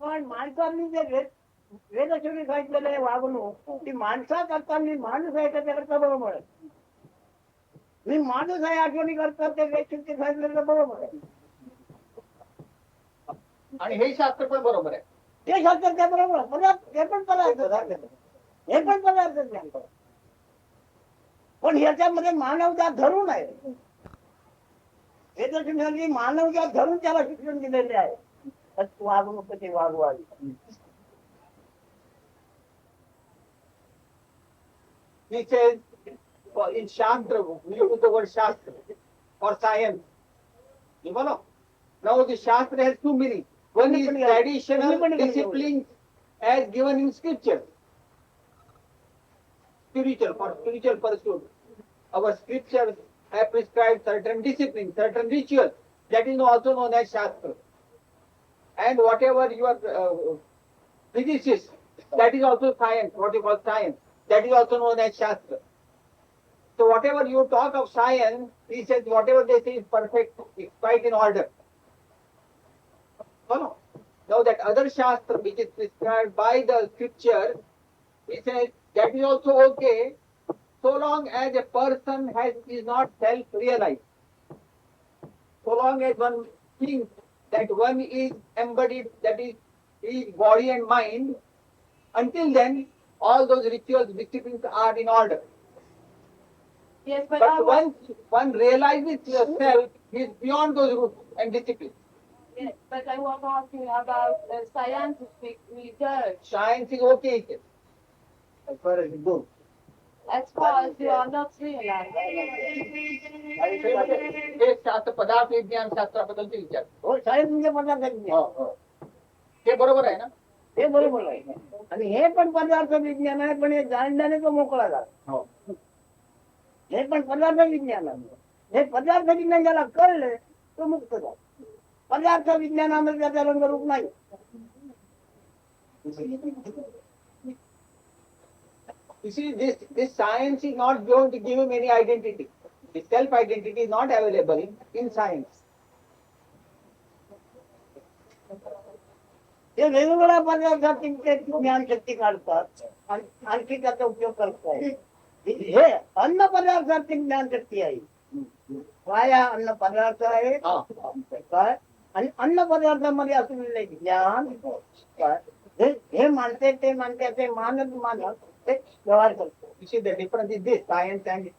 पण माणसांनी जे वेदशुद्धी सांगितलेलं आहे वागणूक ती माणसा करता मी माणूस आहे त्याच्याकरता बरोबर आहे. मी माणूस आहे आठवणी करता ते वेदशुद्धी सांगितलेलं बरोबर आहे. आणि हे शास्त्र पण बरोबर आहे. ते शास्त्र त्या बरोबर पदार्थ ते पण पदार्थ हे पण पदार्थ पण ह्याच्यामध्ये मानवता धरून आहे. वेदशुद्धी मानवता धरून त्याला शिक्षण दिलेले आहे. वागणूक कशी वागवावी. He says in Shastra, we use the word Shastra or science. You follow? Now the Shastra has two meanings. One is traditional disciplines as given in scripture. Spiritual, for spiritual pursuit. Our scriptures have prescribed certain disciplines, certain rituals. That is also known as Shastra. And whatever your physicists, that is also science, what you call science. That is also known as Shastra. So whatever you talk of science, he says whatever they say is perfect, it's quite in order. No. Now that other Shastra which is prescribed by the scripture, he says that is also okay, so long as a person is not self-realized. So long as one thinks that one is embodied, that is body and mind, until then all those rituals, disciplines are in order. Yes, but once one realizes yourself, he is beyond those rules and disciplines. Yes, but I want to ask you about scientific research. Science is okay as far as it goes. As far as you are not realized. हे शास्त्र पदार्थ विज्ञान शास्त्राबद्दलचे विचार. हो साहेब म्हणजे पदार्थ विज्ञान. ते बरोबर आहे ना? ते बरोबर आहे. आणि हे पण पदार्थ विज्ञान आहे, पण हे जाणल्याने तो मोकळा झाला. हे पण पदार्थ विज्ञान आहे. हे पदार्थ विज्ञान ज्याला कळले तो मुक्त झाला. पदार्थ विज्ञानामध्ये त्याचा रंगरूप नाही. You see, this science is not going to give him any identity. The self-identity is not available in science. हे वेगवेगळ्या पदार्थातील ते ज्ञान शक्ती काढतात आणि आणखी त्याचा उपयोग करतात. हे अन्न पदार्थातील ज्ञान शक्ती आहे. काय अन्न पदार्थ आहे काय आणि अन्न पदार्थामध्ये असलेले ज्ञान काय हे मानते ते मानते ते मानत ते व्यवहार करतो. You see, the difference is this: science and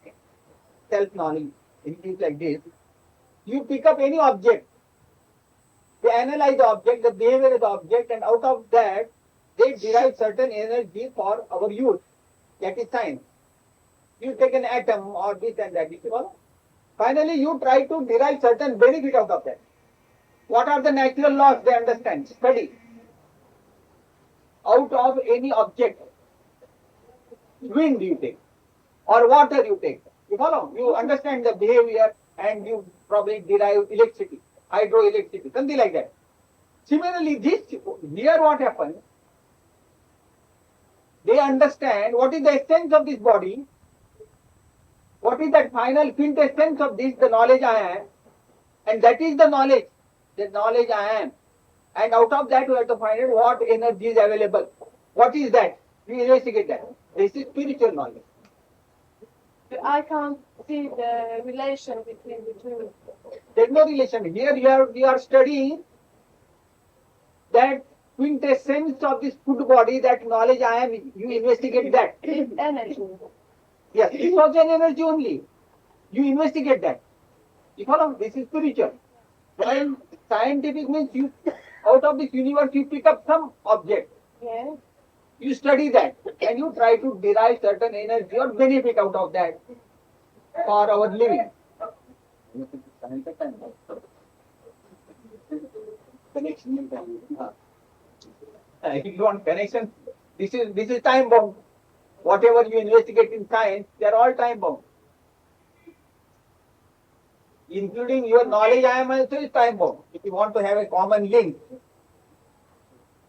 self-knowledge. It is like this. You pick up any object, they analyze the object, the behavior of the object, and out of that, they derive certain energy for our use. That is science. You take an atom or this and that, you follow? Finally, you try to derive certain benefit out of that. What are the natural laws they understand? Study. Out of any object, wind you take, or water you take. You follow? You understand the behavior and you probably derive electricity, hydroelectricity, something like that. Similarly, here what happens, they understand what is the essence of this body, what is that final quintessence of this, the knowledge I am, and that is the knowledge I am. And out of that, we have to find out what energy is available. What is that? We investigate that. This is spiritual knowledge. I can't see the relation between the two. There's no relation. Here we are studying that quintessence of this food body, that knowledge I am. You investigate that. It's energy. Yes, it's also an energy only. You investigate that. You follow? This is spiritual. While scientific means you, out of this universe, you pick up some object. Yes. You study that and you try to derive certain energy or benefit out of that for our living. Connection. If you want connection, this is time bound. Whatever you investigate in science, they are all time bound. Including your knowledge, I am also is time bound. If you want to have a common link,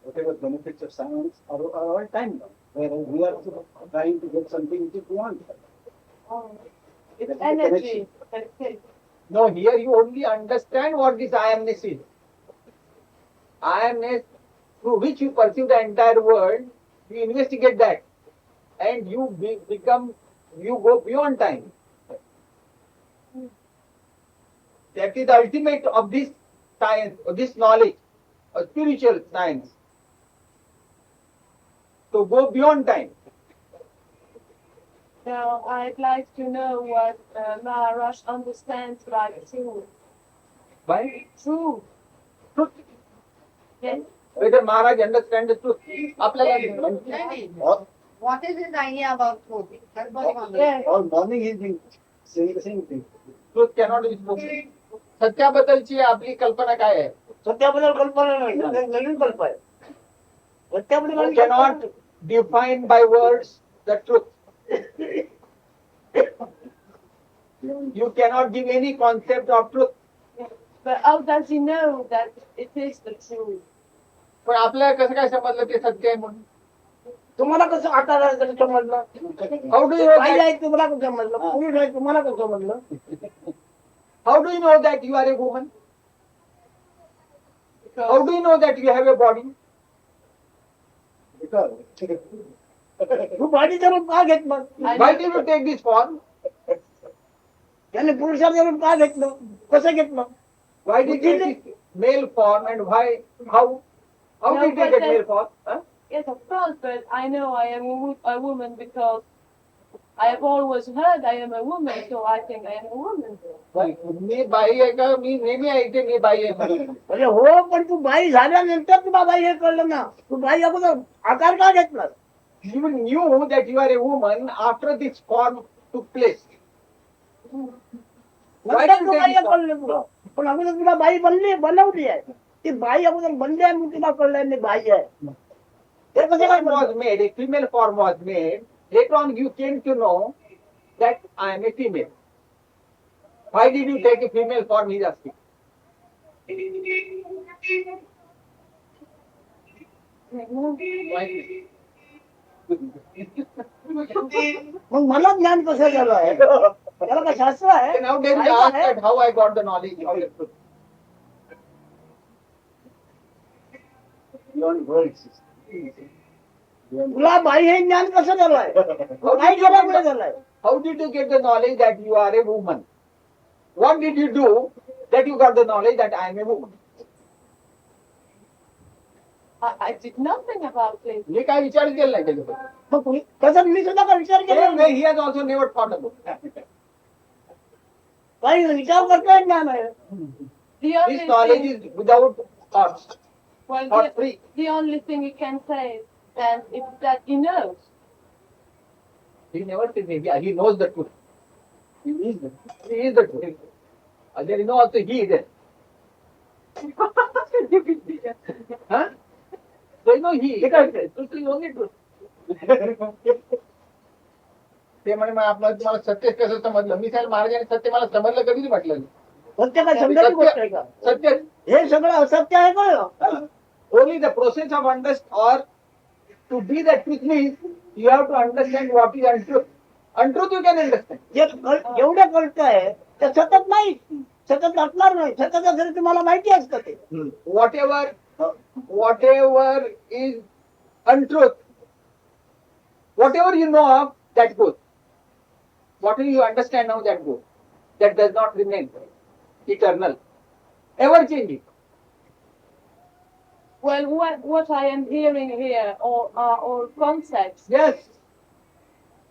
whatever benefits of science are all time bound. Whereas we are trying to get something which we want. It's energy. No, here you only understand what this I amness is. I amness through which you perceive the entire world, you investigate that, and you you go beyond time. That is the ultimate of this science, of this knowledge, a spiritual science. So go beyond time. Now, I'd like to know what Maharaj understands by truth. By Truth. truth. Yes. Whether Maharaj understands the truth. आपल्याला What is his idea about truth? Yes. All morning he's been saying the same thing. truth cannot be spoken. सत्याबद्दलची आपली कल्पना काय आहे? सत्याबद्दल कल्पना नाही, नवीन कल्पना आहे. सत्याबद्दल You cannot define by words the truth. You cannot give any concept of truth. But how does he know that it is the truth? पण आपल्याला कसं काय समजलं ते सत्य आहे म्हणून? तुम्हाला कसं आता समजलं? How do you know by that? आहे तुम्हाला कसं समजलं? पुरुष आहे तुम्हाला कसं समजलं? How do you know that you are a woman? How do you know that you have a body? तू बाईचं रूप का घेत मग? Why did you take this form? त्याने पुरुषाचं रूप का घेतलं? कसं घेत मग? Why did you take this male form and why? How No, did you but get then- male form? Huh? Yes, of course, but I know I am a woman because I have always heard I am a woman, so I think I am a woman. Me by आहे का? मी नेहमी ऐकते me by आहे म्हणून. म्हणजे हो, पण तू बाई झाल्यानंतर तुला बाई हे कळलं ना. तू बाई अगोदर आकार का घेतला? You knew that you are a woman after this form took place. Why नंतर did तू you by take this form? कळलं तुला. पण अगोदर तुला बाई बनवली आहे. ती बाई अगोदर बनली आहे म्हणून तुला कळलं नाही बाई आहे. हे कसं काय Form was made, a female form was made. Later on, you came to know that I am a female. Why did you take a female form? He is asking. Why? मग मला ज्ञान कसं झालं आहे? त्याला काय शास्त्र आहे? Now then we काय ask आहे? that how I got the knowledge of the truth. तुला बाई हे ज्ञान कसं झालंय? काय केल्यामुळे झालंय? How did you get the knowledge that you are a woman? What did you do that you got the knowledge that I am a woman? I did nothing about it. मी काय विचार केला नाही त्याच्याबद्दल. मग तुम्ही तसं मी सुद्धा काय विचार केला Same way, नाही. he has also never thought about it. काही विचार करता ज्ञान आहे. The This only knowledge thing, is without thoughts, well, thought free. the only thing you can say is that he knows. He never says maybe. He knows the truth. He is the truth. He is the truth. There is no also he there. Huh? There is no he. Truth is only truth. ते म्हणे मग आपलं तुम्हाला सत्य कसं समजलं? मी सांगितलं महाराजांनी सत्य मला समजलं कधीच म्हटलं नाही. सत्य काय समजायची गोष्ट आहे का? सत्य हे सगळं असत्य आहे कळलं? only the process of understand or to be the truth means you have to understand what is untruth. Untruth you can understand. जे एवढं कळत आहे ते सतत नाही, सतत असणार नाही. सतत असेल तुम्हाला माहिती असतं ते. Whatever is untruth, whatever you know of, that goes. Whatever you understand now, that goes. That does not remain eternal, ever changing. Well, what I am hearing here are all concepts. Yes,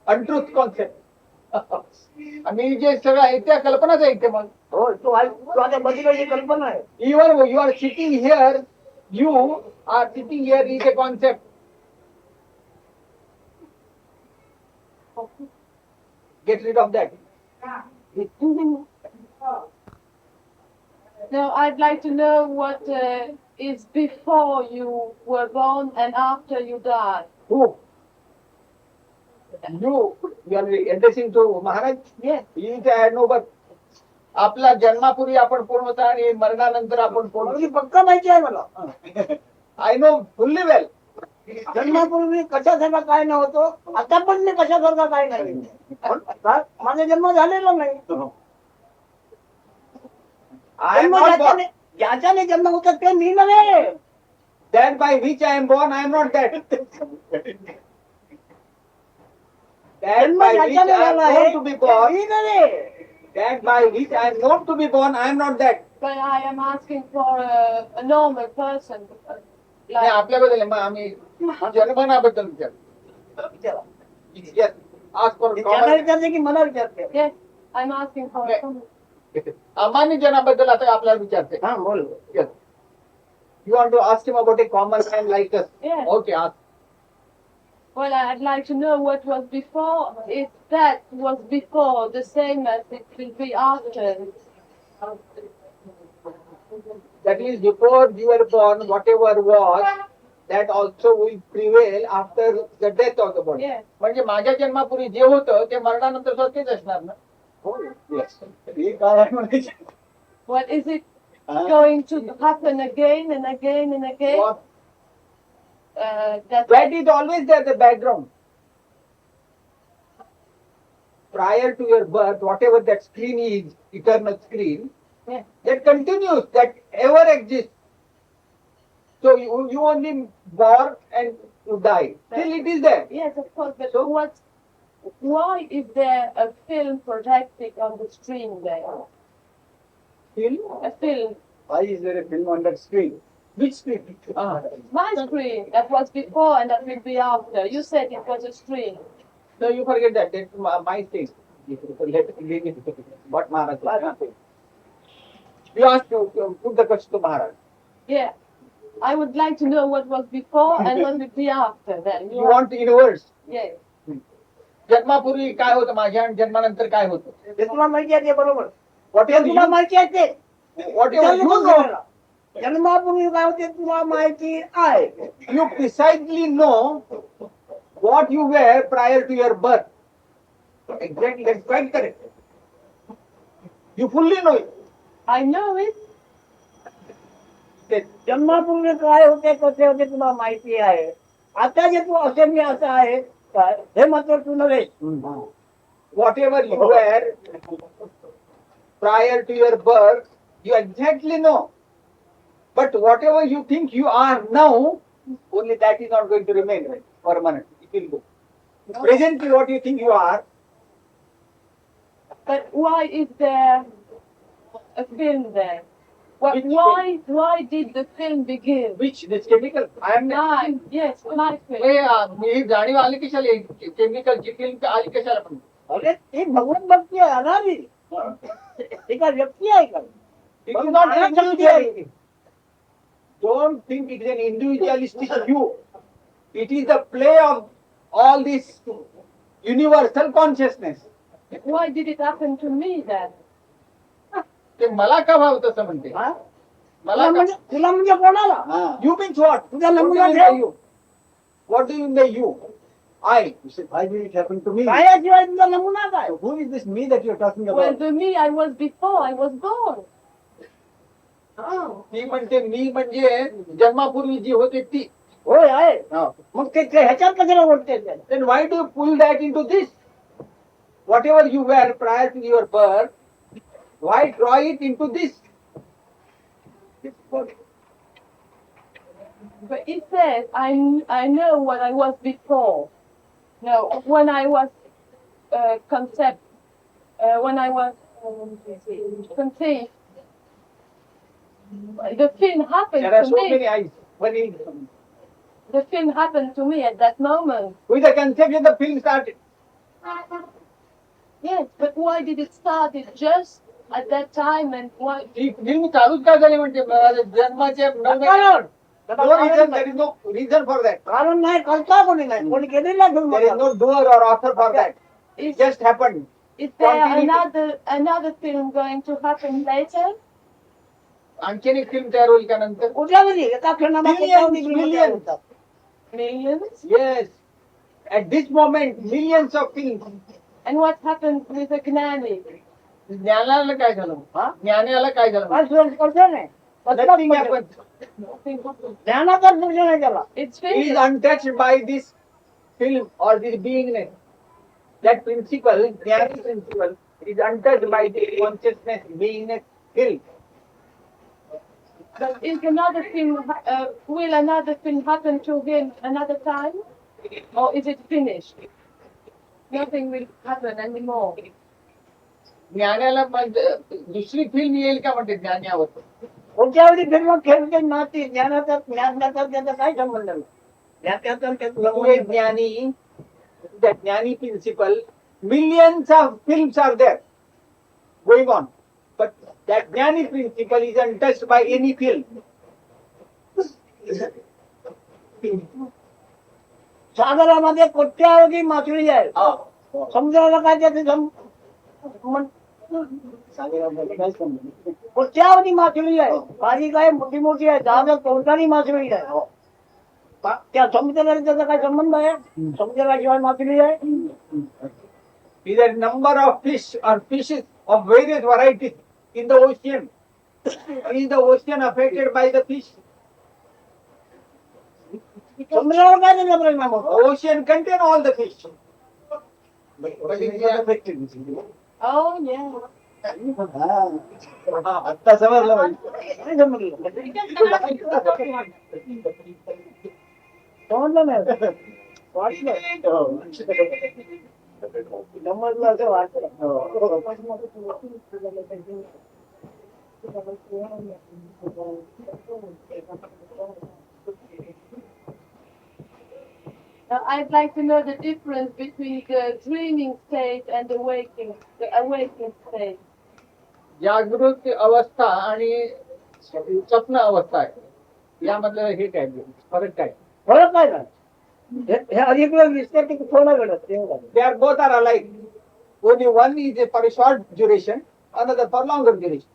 untruth concept. आणि जे सगळं आहे त्या कल्पनाच आहे ते मग. हो, तू आता बदलाची कल्पना आहे. Even you are sitting here, you are sitting here is a concept. Get rid of that. Now, I'd like to know what is before you were born and after you die. Who? You are addressing to Maharaj? Yes. He had no birth. आपला जन्मापूर्वी आपण कोण होता आणि मरणानंतर आपण कोण अगदी पक्का माहिती आहे मला. I know fully well. जन्मापूर्वी कशासारखा काय नव्हतो, आता पण मी कशासारखा काय नाही. पण माझा जन्म झालेला नाही. आय एम जन्म नॉट बॉर्न. ज्याच्याने जन्म होता ते मी नव्हे. That by which I am born, I am not that. That जन्म by which ज्याच्याने I am झाला आहे known to be born, मी नाही. that by which I am known to be born, I am not that. But I am asking for a normal person. नाही, Like, आपल्याबद्दल आहे. मग आम्ही जन्मनाबद्दल विचार. विचारा. Yes, ask for त्याला common. विचारते की मला विचारते. yes, I'm asking for Okay. someone. अमान्य जनाबद्दल आता आपल्याला विचारते. हा बोल. Yes. You want to ask him about a common man like us? Yes. Okay, ask. Well, I'd like to know what was before, if that was before the same as it will be after. That is, before you were born, whatever was, that also will prevail after the death of the body. Yes. म्हणजे माझ्या जन्मापूर्वी जे होतं ते मरणानंतर स्वतःच असणार ना. हो. Yes. हे काय आहे म्हणायचे? What is it going to happen again and again and again? What? That is always there, the background. Prior to your birth, whatever that screen is, eternal screen, Yeah. that continues, that ever exists. So you only born and you die. Still it is there. Yes, of course, but So- why is there a film projected on the screen there? Still, A film. why is there a film on that screen? Which screen? My screen, that was before and that will be after. You said it was a screen. No, you forget that. That's my thing. Let leave it. What Maharaj said. You asked to put the question to Maharaj. Yeah. I would like to know what was before and what will be after then. You want universe? Yes. जन्मापूर्वी काय होतं माझ्या आणि जन्मानंतर काय होतं? ते तुला माहिती आहे ते बरोबर. Whatever तुला you, माहिती आहे ते. whatever you know, जन्मापूर्वी काय होते तुला माहिती आहे. you precisely know what you were prior to your birth. Exactly, that's quite correct. You fully know it. I know it. जन्मापूर्वी काय होते कसे होते तुला माहिती आहे. आता जे तू असे मी असं आहे काय हे मात्र तू नव्हे. Whatever you were prior to your birth, you exactly know. But whatever you think you are now, only that is not going to remain permanent. It will go. Presently, what you think you are, But why is there a film there? Which Why did the film begin? which this chemical? I am Mine. Yes, my film. मी जाणीव आली कशाला केमिकलची film आली कशाला पण अरे ती भगवत भक्ती आहे अनादी. ती काय व्यक्ती आहे का? It is not an individuality. Don't think it is an individualistic view. It is the play of all this universal consciousness. Why did it happen to me then? ते मला का भाव तसं म्हणते हा? मला तुला म्हणजे कोणाला? You means what? तुझा What do नमुना you mean by ठेव. you? What do you mean by you? I. Why did it happen to me? कायाशिवाय तुझा नमुना काय? Who is this me that you're talking Well, about? to me, I was before I was born. ती म्हणते मी म्हणजे जन्मापूर्वी जी होते ती. होय आहे. मग ते ह्याच्यात कशाला ओढते? Then why do you pull that into this? Whatever you were prior to your birth, why draw it into this? But it says, I know what I was before. No, when I was when I was conceived, the film happened There are to so me. many eyes. The film happened to me at that moment. With the conception, the film started. Yes, but why did it start it just at that time and why? ती film चालूच का झाली म्हणते जन्माच्या कारण no reason, there is no reason for that. कारण नाही करता कोणी नाही कोणी केलेला घेऊन There is no doer or author for that. It Is, just happened. is there Continuity. another film going to happen later? आणखीन एक फिल्म तयार होईल का नंतर? कुठल्या मध्ये एका Millions. Millions? Yes. At this moment, millions of films. And what happened with the Gnani? ज्ञानाला काय झालं? हा? ज्ञानाला काय झालं? कसं नाही Nothing happened. Nothing happened. ज्ञानाचा दर्शन नाही त्याला. It's He is finished. untouched by this film or this beingness. That principle, Jnani principle, is untouched by the consciousness, beingness, film. But is another thing, will another thing happen to him another time? Or is it finished? Nothing will happen anymore. ज्ञानाला मग दुसरी film येईल का म्हणते ज्ञानावर? कोणत्यावेळी film खेळते नाती ज्ञानाचा ज्ञानाचा त्याचा काय संबंध नाही. ज्ञानाचा Through a jnani, that jnani principle, millions of films are there going on, but that jnani principle is untouched by any film. सागरामध्ये कोट्यावधी मासळी आहे. समुद्राला काय त्याचे कोट्यावधी मासळी आहे. काही काय मोठी मोठी आहे. जहाजात कोणताही मासळी आहे. त्या समुद्राला त्याचा काय संबंध आहे? समुद्राशिवाय मासळी आहे. Is a number of fish or fishes of various varieties in the ocean. Is the ocean affected by the fish? समुद्रावर काय त्याचा परिणाम होतो? Ocean contain all the fish. Oh, yeah. आता समजलं पाहिजे. नाही समजलं. समजलं नाही. वाटलं. समजलं असं वाटलं. Now, I'd like to know the difference between the dreaming state and the awakened state. जागृत अवस्था आणि स्वप्न अवस्था आहे यामधलं हे काय फरक काय? फरक काय नाही. हे अधिक वेळ दिसते की थोडं घडत तेवढं. They are both are alike. Only one is for a short duration, another for longer duration.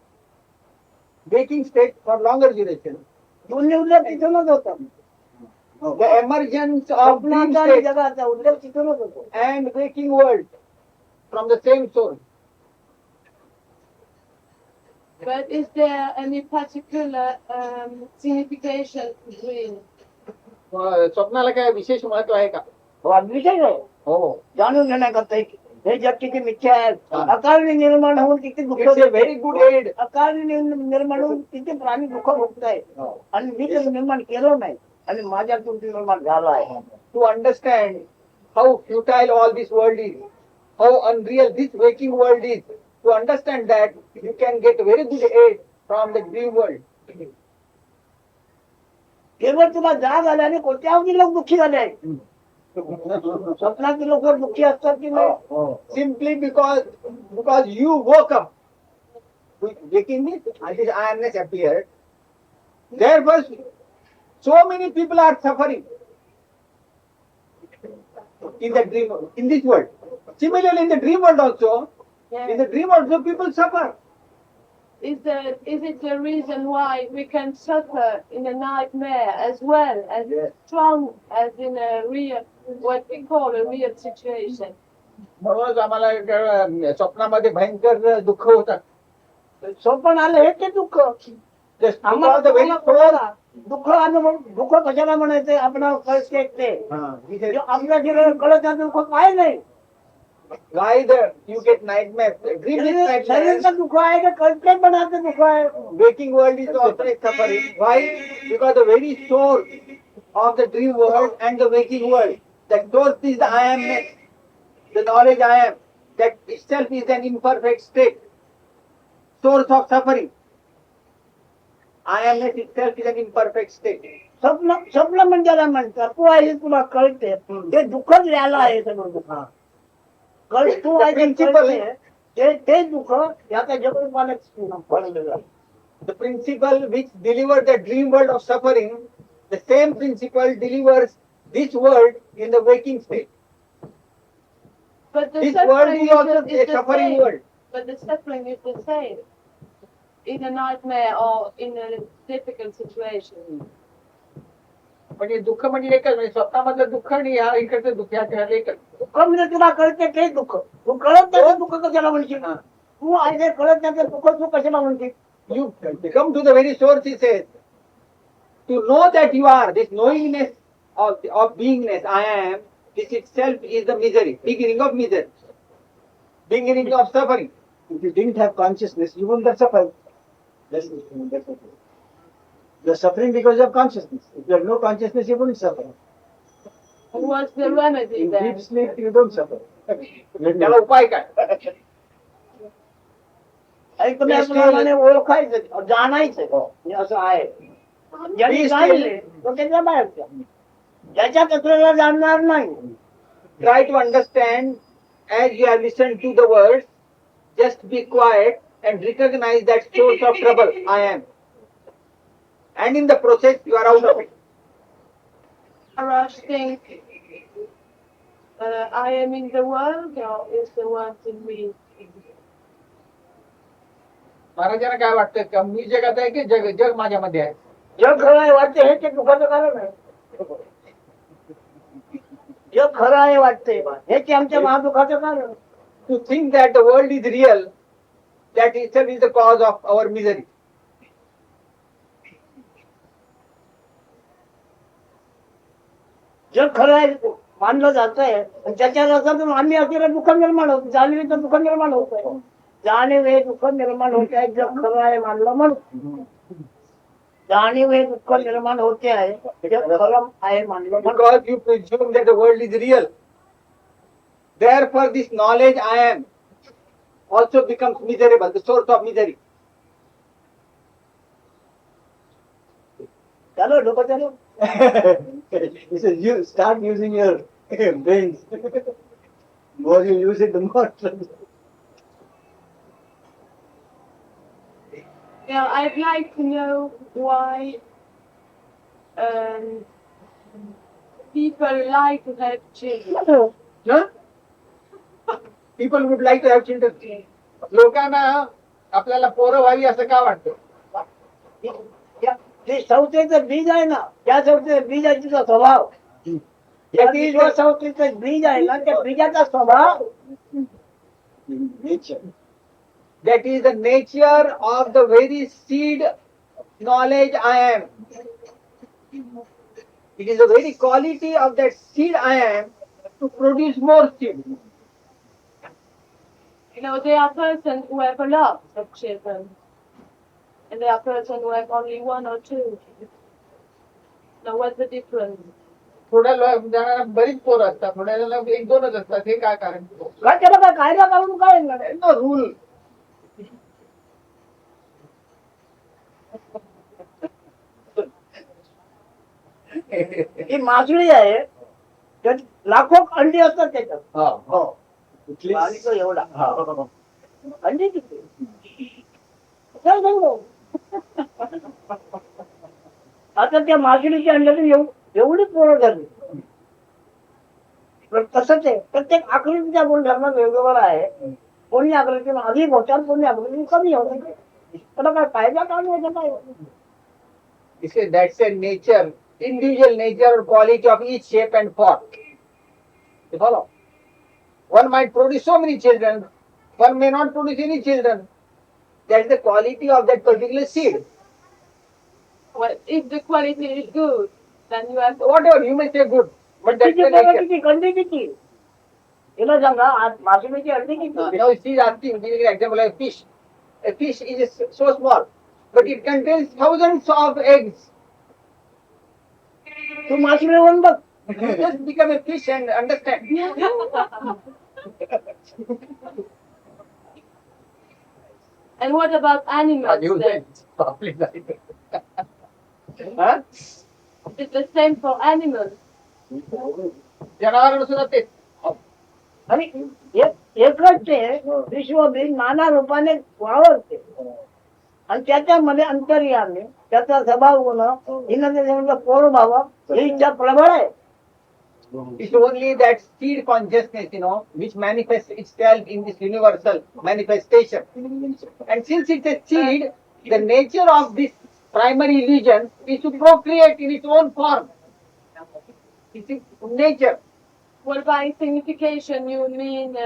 Waking state for longer duration. दोन्ही उल्लेख तिथूनच होता. The emergence of dream स्वप्नाचा आणि state जगाचा उल्लेख तिथूनच होतो. and waking world from the same source. But is there any particular signification to dream? स्वप्नाला काय विशेष महत्व आहे का? विषय आहे. हो. जाणून घेण्याकरता हे जग किती मिथ्या आहे. अकाली निर्माण होऊन किती दुःख It's a very good aid. Akali निर्माण होऊन किती प्राणी दुःख भोगत आहे. आणि मी ते निर्माण केलं नाही आणि माझ्यातून ते निर्माण झालं आहे. To understand how futile all this world is, how unreal this waking world is, to understand that you can get very good aid from the dream world. केवळ तुला जाग आल्याने कोट्यावधी लोक दुःखी झाले आहेत. स्वप्नातील लोक दुःखी असतात की नाही? Simply because you woke up. Waking means this awareness appeared. Therefore, so many people are suffering in the dream, in this world. Similarly, in the dream world also, in the dream also people suffer. Is it the reason why we can suffer in a nightmare as well as strong as in a real, what we call a real situation? म्हणूनच आम्हाला स्वप्नामध्ये भयंकर दुःख होतं. स्वप्न आलं हे ते दुःख. आम्हाला the very soul. दुःख अनुभव दुःख कशाला म्हणायचं? आपणाला कळते ते आपल्या शरीराला कळत नाही दुःख काय नाही. Why you get nightmares? Dream is nightmares. शरीराचं दुःख आहे का कल्पनाचं दुःख आहे? Waking world is also a suffering. Why? Because the very source of the dream world and the waking world, that source is the I amness, the knowledge I am. That itself is an imperfect state, source of suffering. I amness itself is an imperfect state. स्वप्न म्हणजे म्हणतात तू आहे तुला कळते ते दुःखच लिहायला आहे सगळं दुःख. तू आहे ते दुःख याचा जगरूपाने पडलेलं आहे. The principle which delivered the dream world of suffering, the same principle delivers this world in the waking state. But the This world suffering is also is a the suffering same. world. But the suffering is the same in a nightmare or in a difficult situation. म्हणजे दुःख म्हणजे एकच, म्हणजे स्वतःमधलं दुःख आणि या इकडचं दुःख या एकच. दुःख म्हणजे तुला कळते ते दुःख. तू कळत नाही दुःख कशाला म्हणशील? तू आहे कळत नाही दुःख तू कशाला म्हणशील? You come to the very source, he says, to know that you are, this knowingness of beingness, I am, this itself is the misery, beginning of misery, beginning of suffering. If you didn't have consciousness, you wouldn't have suffered. That's it. You're suffering because of consciousness. If you have no consciousness, you wouldn't suffer. And what's the remedy In then? deep sleep, you don't suffer. त्याला उपाय काय? ऐकण्याप्रमाणे ओळखायचं जाणायचं हे असं आहे ज्यांनी जाणले तो त्याच्या बाहेरचा ज्याच्यात असलेला जाणणार नाही. Try to understand as you have listened to the words. Just be quiet and recognize that source of trouble. I am. And in the process, you are out of it. Maharaj think I am in the world or is the world in me? महाराजांना काय वाटतं का मी जगात आहे की जग जग माझ्यामध्ये आहे? जग खरं आहे वाटते हे ते दुःखाचं कारण आहे. जग खरं आहे वाटते हे ते आमच्या महादुःखाचं कारण. To think that the world is real, that itself is the cause of our misery. जग खरं आहे मानलं जात आहे त्याच्या रसातून आम्ही असलेलं दुःख निर्माण होत जाणीवेचं दुःख निर्माण होत आहे. जाणीव हे दुःख निर्माण होते आहे जग खरं आहे मानलं म्हणून. जाणीव हे दुःख निर्माण होते आहे जग खरं आहे मानलं म्हणून. Because you presume that the world is real. Therefore, this knowledge I am also becomes miserable, the source of misery. चालो डोकं चालो. He says, you start using your brains. More you use it, the more trouble. Yeah, I'd like to know why people like to have children. Huh? People would like to have children. लोकांना आपल्याला पोरं व्हावी असं का वाटतं? ते संस्थेचं बीज आहे ना त्या संस्थेचं बीज आहे तिचा स्वभाव. त्या बीज संस्थेचं बीज आहे ना त्या बीजाचा स्वभाव. Nature. That is the nature of the very seed knowledge I am. It is the very quality of that seed I am to produce more seed. You know, there are persons who have a lot of children, and there are persons who have only one or two. Now, what's the difference? थोड्या जणांना बरीच पोरं असतात, थोड्या जणांना एक दोनच असतात. हे काय कारण? काय त्याला काय कायदा काढून काय नाही. No rule. ही मासळी आहे त्यात लाखो अंडी असतात त्याच्यात. हो. At आणि least. तो एवढा हा. अंडी किती चल सांगू. आता त्या मासळीच्या अंड्यातून एवढी पोरं झाली. पण तसंच आहे प्रत्येक आकृतीच्या गुणधर्म वेगवेगळा आहे. कोणी आकृती अधिक होतात कोणी आकृती कमी होतात. त्याला काय फायदा काम होतं काय. That's a nature, individual nature or quality of each shape and form. You follow? One might produce so many children, one may not produce any children. That's the quality of that particular seed. Well, if the quality is good, then you have Whatever, you may say good, but that's तिची the पोरं nature. किती अंडी किती तिला सांगा आज मासळीची अंडी किती. Now she is asking, giving an example of fish. A fish is so small, but it contains thousands of eggs. तू मासळी होऊन बघ. You just become a fish and understand. And what about animals then? Huh? It's the same for animals. जनावरांना सुद्धा तेच. आणि एकच ते विश्वबीज नाना रूपाने वावरते आणि त्याच्यामध्ये अंतर्यामी त्याचा स्वभाव गुण हिनं पोर भाव ही इच्छा प्रबळ आहे. It's only that seed consciousness, which manifests itself in this universal manifestation. And since it's a seed, the nature of this primary illusion is to procreate in its own form. It's its nature. Well, by signification, you mean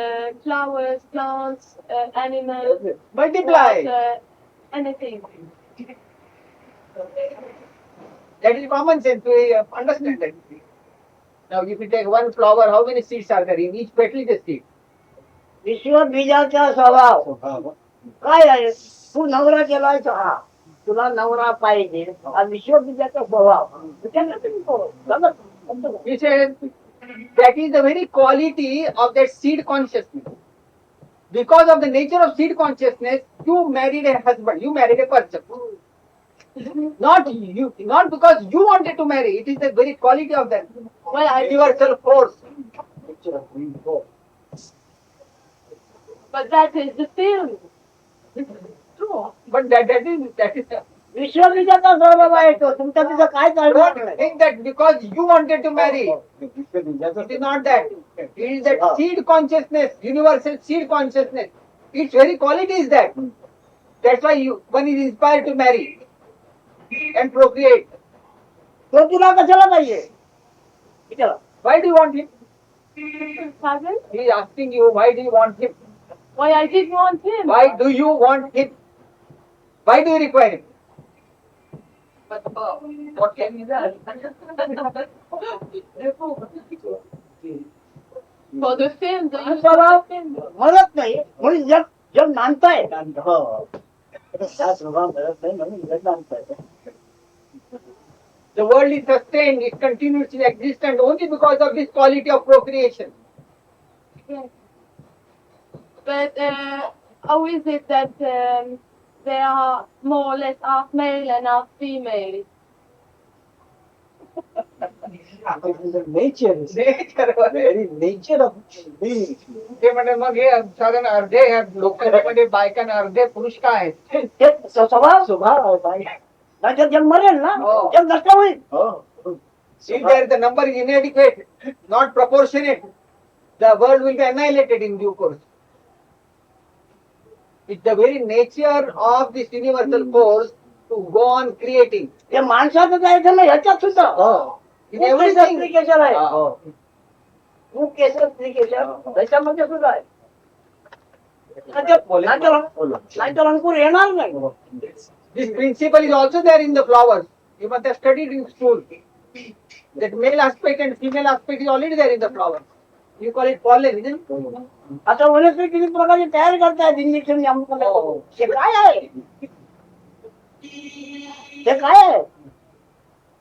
flowers, plants, animals, Multiply. water, anything. That is common sense to understand that. Now, if you take one flower, how many seeds are there? In each petal is a seed. विश्वबीजाचा स्वभाव काय आहे. तू नवरा केलाय हा तुला नवरा पाहिजे हा विश्वविद्याचा स्वभाव त्याच्यात तुम्ही करू. जमत नाही. He said that is the very quality of that seed consciousness. Because of the nature of seed consciousness, you married a husband, you married a person. Not you, not because you wanted to marry. It is the very quality of that Well, universal force. but that is the feeling. True, but that is. विश्वविद्याचा स्वभाव आहे तो तुमच्या तिथं काय चालणार Don't नाही. think that because you wanted to marry. It is not that. It is that seed consciousness, universal seed consciousness. Its very quality is that. That's why one is inspired to marry and procreate. तो तुला कशाला पाहिजे विचारा. Why do you want him? Pardon? He is asking you, why do you want him? Why I did want him. Why do you want him? Why do you require him? What can you do? For the film, the हा use स्वभाव of the film. म्हणत नाही म्हणून जग जग मानताय. हो. हा स्वभाव म्हणत नाही म्हणून जग मानताय. The world is sustained, it continues its existence only because of this quality of procreation. Yes. But how is it that they are more or less half male and half female? It is the nature, Nature. very nature of being. ते म्हणजे मग हे साधारण अर्धे लोकांमध्ये बायकांना अर्धे पुरुष का आहेत? ते स्वभाव स्वभाव आहे बाई. नाहीतर जग मरेल ना हो. जग नष्ट होईल. हो. If there the number is inadequate, not proportionate, the world will be annihilated in due course. It's the very nature of this universal force to go on creating. ते माणसाचं जायचं ना ह्याच्यात सुद्धा हो. In everything. स्त्रीकेशर आहे. हो. खूप केशर स्त्रीकेशर त्याच्यामध्ये सुद्धा आहे. नाहीतर अंकुर येणार नाही. This principle is also there in the flowers. You must have studied in school. That male aspect and female aspect is already there in the flowers. You call it pollen, isn't it? आता वनस्पती किती प्रकारची तयार करतायत injection ते काय आहे ते काय आहे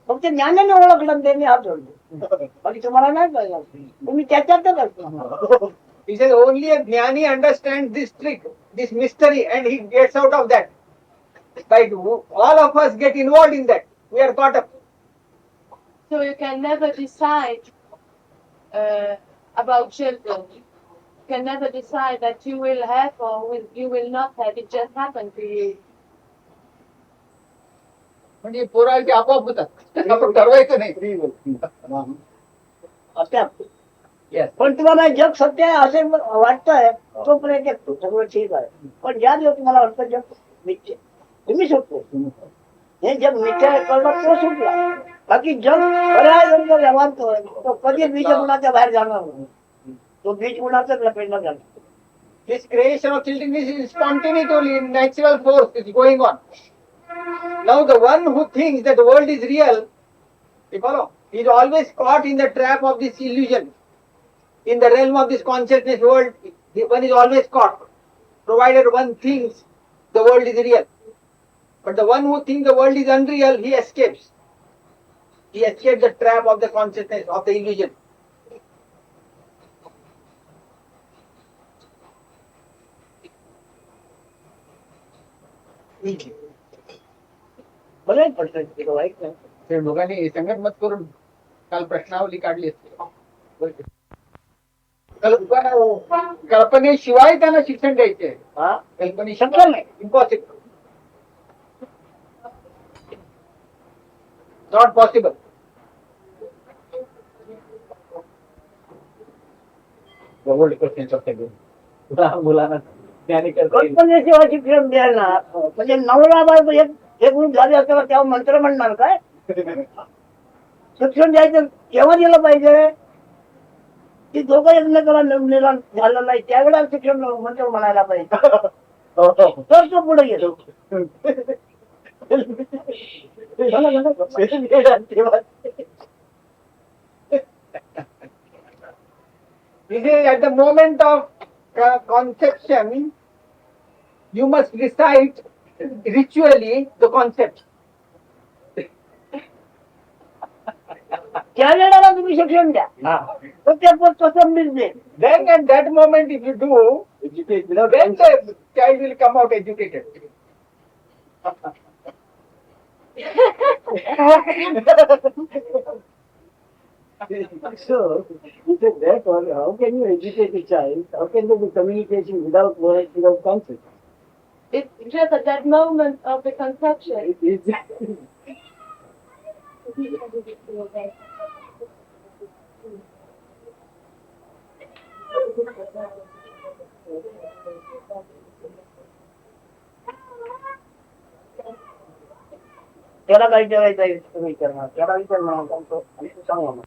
फक्त ज्ञानाने ओळखलं त्यांनी हात जोडले बाकी तुम्हाला नाही कळलं तुम्ही त्याच्यातच असतो. He says only a jnani understands this trick, this mystery, and he gets out of that. By all of us get involved in that. We are caught up. So you can never decide about children. You can never decide that you will have or you will not have. It just happened to you. म्हणजे पोराचे आपोआप होतात. आपण ठरवायचं नाही. Free will. असत्या Yes. पण तुम्हाला जग सत्य आहे असे वाटतंय तोपर्यंत जगतो सगळं ठीक आहे. पण ज्या दिवस तुम्हाला वाटतं जग मिथ्य तुम्ही सुटतो. हे जग मिथ्या आहे कळलं तो सुटला. बाकी जग पर्याय जर व्यवहार तो कधी बीज गुणाच्या बाहेर जाणार नाही. तो बीज गुणाचाच लपेटला जाणार. This creation of children is spontaneously natural force is going on. Now the one who thinks that the world is real, you follow, is always caught in the trap of this illusion. In the realm of this consciousness world, one is always caught, provided one thinks the world is real. But the one who thinks the world is unreal, he escapes. He escapes the trap of the consciousness, of the illusion. बरं पडतं white नाही. ते दोघांनी संगत मत करून काल प्रश्नावली काढली असते. कल्पनेशिवाय त्यांना शिक्षण द्यायचे. हा कल्पनेशिवाय शक्य नाही. इम्पॉसिबल. Not possible. मुलांना ज्ञानी करता येईल. कल्पनेशिवाय शिक्षण द्यायला म्हणजे नवरा बायको एक ग्रुप झाले असताना तेव्हा मंत्र म्हणणार काय शिक्षण द्यायचं केव्हा दिलं पाहिजे की दोघं एकमेकाला निदान झालं नाही त्यावेळेला शिक्षण मंत्र म्हणायला पाहिजे तर तो पुढे गेलो. This is at the moment of conception, you must recite ritually the concept. त्या वेळेला तुम्ही शिक्षण द्या तर ते पण तसं मिळते. Then at that moment, if you do, Educate without then the child will come out educated. So, he said, therefore, how can you educate a child? How can there be communication without words, without concept? It's just at that moment of the conception. It is. त्याला काही ठेवायचं आहे तुम्ही विचारणार, त्याला विचार म्हणून सांगतो आणि तू सांग म्हणून.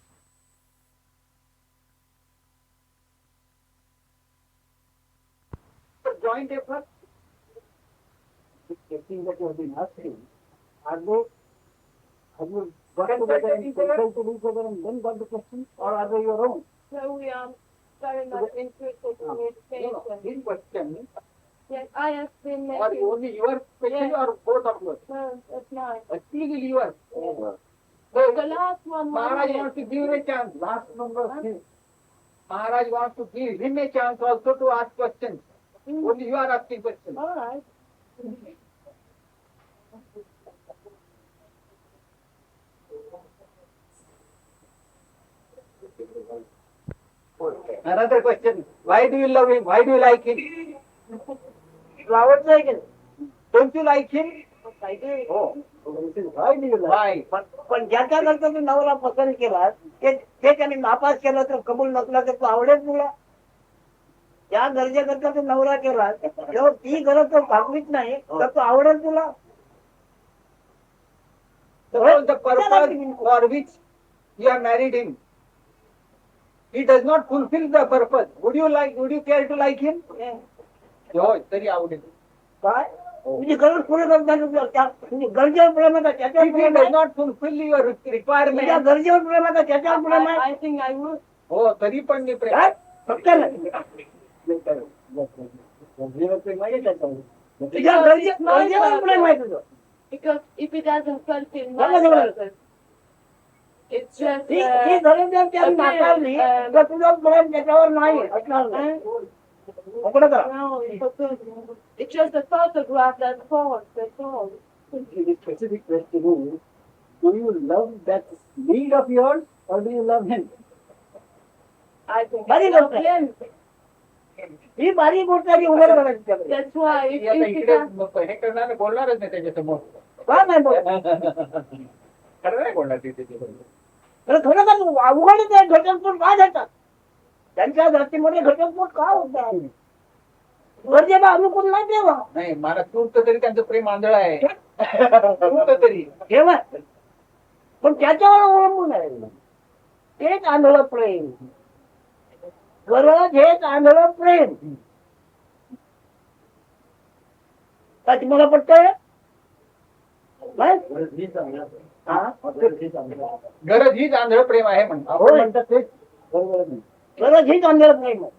Joint effort. The questions that you have been asking, are they, have you got together and consulted each other and then got the questions, or are they your own? So we are very much interested in No, meditation. his question, Yes, I have been or only your question, or both of yours? No, that's nice. Exclusively yours. The last one Maharaj was wants to give a chance. Last number. Maharaj wants to give him a chance also to ask questions. Only you are asking questions. all right. Another question. Why do you love him? Why do you like him? तुला आवडतं आहे की नाही? Don't you like him? काहीतरी Oh. Why do you like? Why? पण ज्याच्या करता तू नवरा पसंत केला ते त्याने नापास केला तर कबूल नसला तर तू आवडेल तुला. त्या गरजेकरता तू नवरा केला तेव्हा ती गरज तर भागवीच नाही तर तू आवडेल तुला. Suppose the purpose for which you have married him, he does not fulfill the purpose. Would you care to like him? होय तरी आवडेल. काय तुझी गरज पुढे करता तुझी गरजेवर प्रेम आहे का त्याच्यावर If he प्रेम does आहे? not fulfill your तुझ्या requirement, गरजेवर प्रेम आहे का त्याच्यावर प्रेम आहे? I think I would. हो तरी पण मी प्रेम. काय? फक्त नाही. तुझ्या गरजेवर प्रेम आहे तुझं. Because if it doesn't fulfill my Vamos a ver. purpose, it's just ती गरज जर त्याने नाकारली तर तुझं प्रेम त्याच्यावर नाही असणार नाही. मोकळं करा. no, it's just a photograph that falls. That's all. The specific question is, do you love that need of yours, or do you love him? I think Very I good. love him. ही बारीक गोष्ट आहे, ती उघड करायची त्याकडे. That's why if, आता if it इकडे has, हे करणार बोलणारच नाही त्याच्यासमोर. का नाही बोलत? खरं नाही बोलणार ते त्याच्यासमोर. तर थोडं का उघडीत आहे घटस्फोट का देतात? त्यांच्या धर्तीमध्ये घटस्फोट का होतात? गरजेला अनुकूल नाही तेव्हा नाही मला तूर्त तरी त्यांचं प्रेम आंधळ आहे. तूर्त तरी. तेव्हा पण त्याच्यावर अवलंबून आहे. तेच आंधळ प्रेम. गरज हेच आंधळ प्रेम. का तुम्हाला पटतंय? नाही? हा? गरज हीच आंधळ प्रेम आहे म्हणतात. आपण म्हणतात तेच बरोबर नाही. गरज हेच आंधळ प्रेम आहे.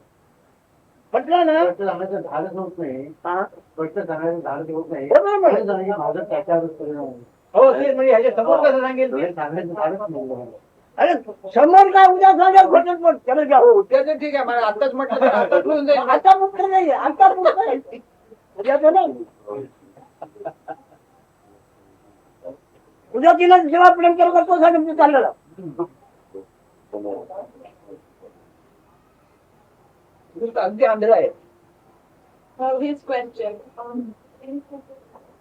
म्हटलं ना स्पष्ट सांगायचं झाडच होत नाही. हा? स्पष्ट सांगायचं झाडच होत नाही. बरोबर आहे. खरं सांगायचं माझं त्याच्यावरच परिणाम होतो. हो ते म्हणजे ह्याच्या समोर कसं सांगेल खरं ते? सांगायचं झाडच नाही. अरे समोर काय उद्या सांगा घटस्फोट त्याला घ्या. हो त्याचं ठीक आहे मला आताच म्हटलं तर आताच होऊन जाईल. आता मुक्त नाही आता मुक्त आहे. उद्याचं नाही. उद्या तिला जेव्हा प्रेम करतो सांगितलं चाललेलं. तूर्त अगदी आंधळ आहे. well, his question,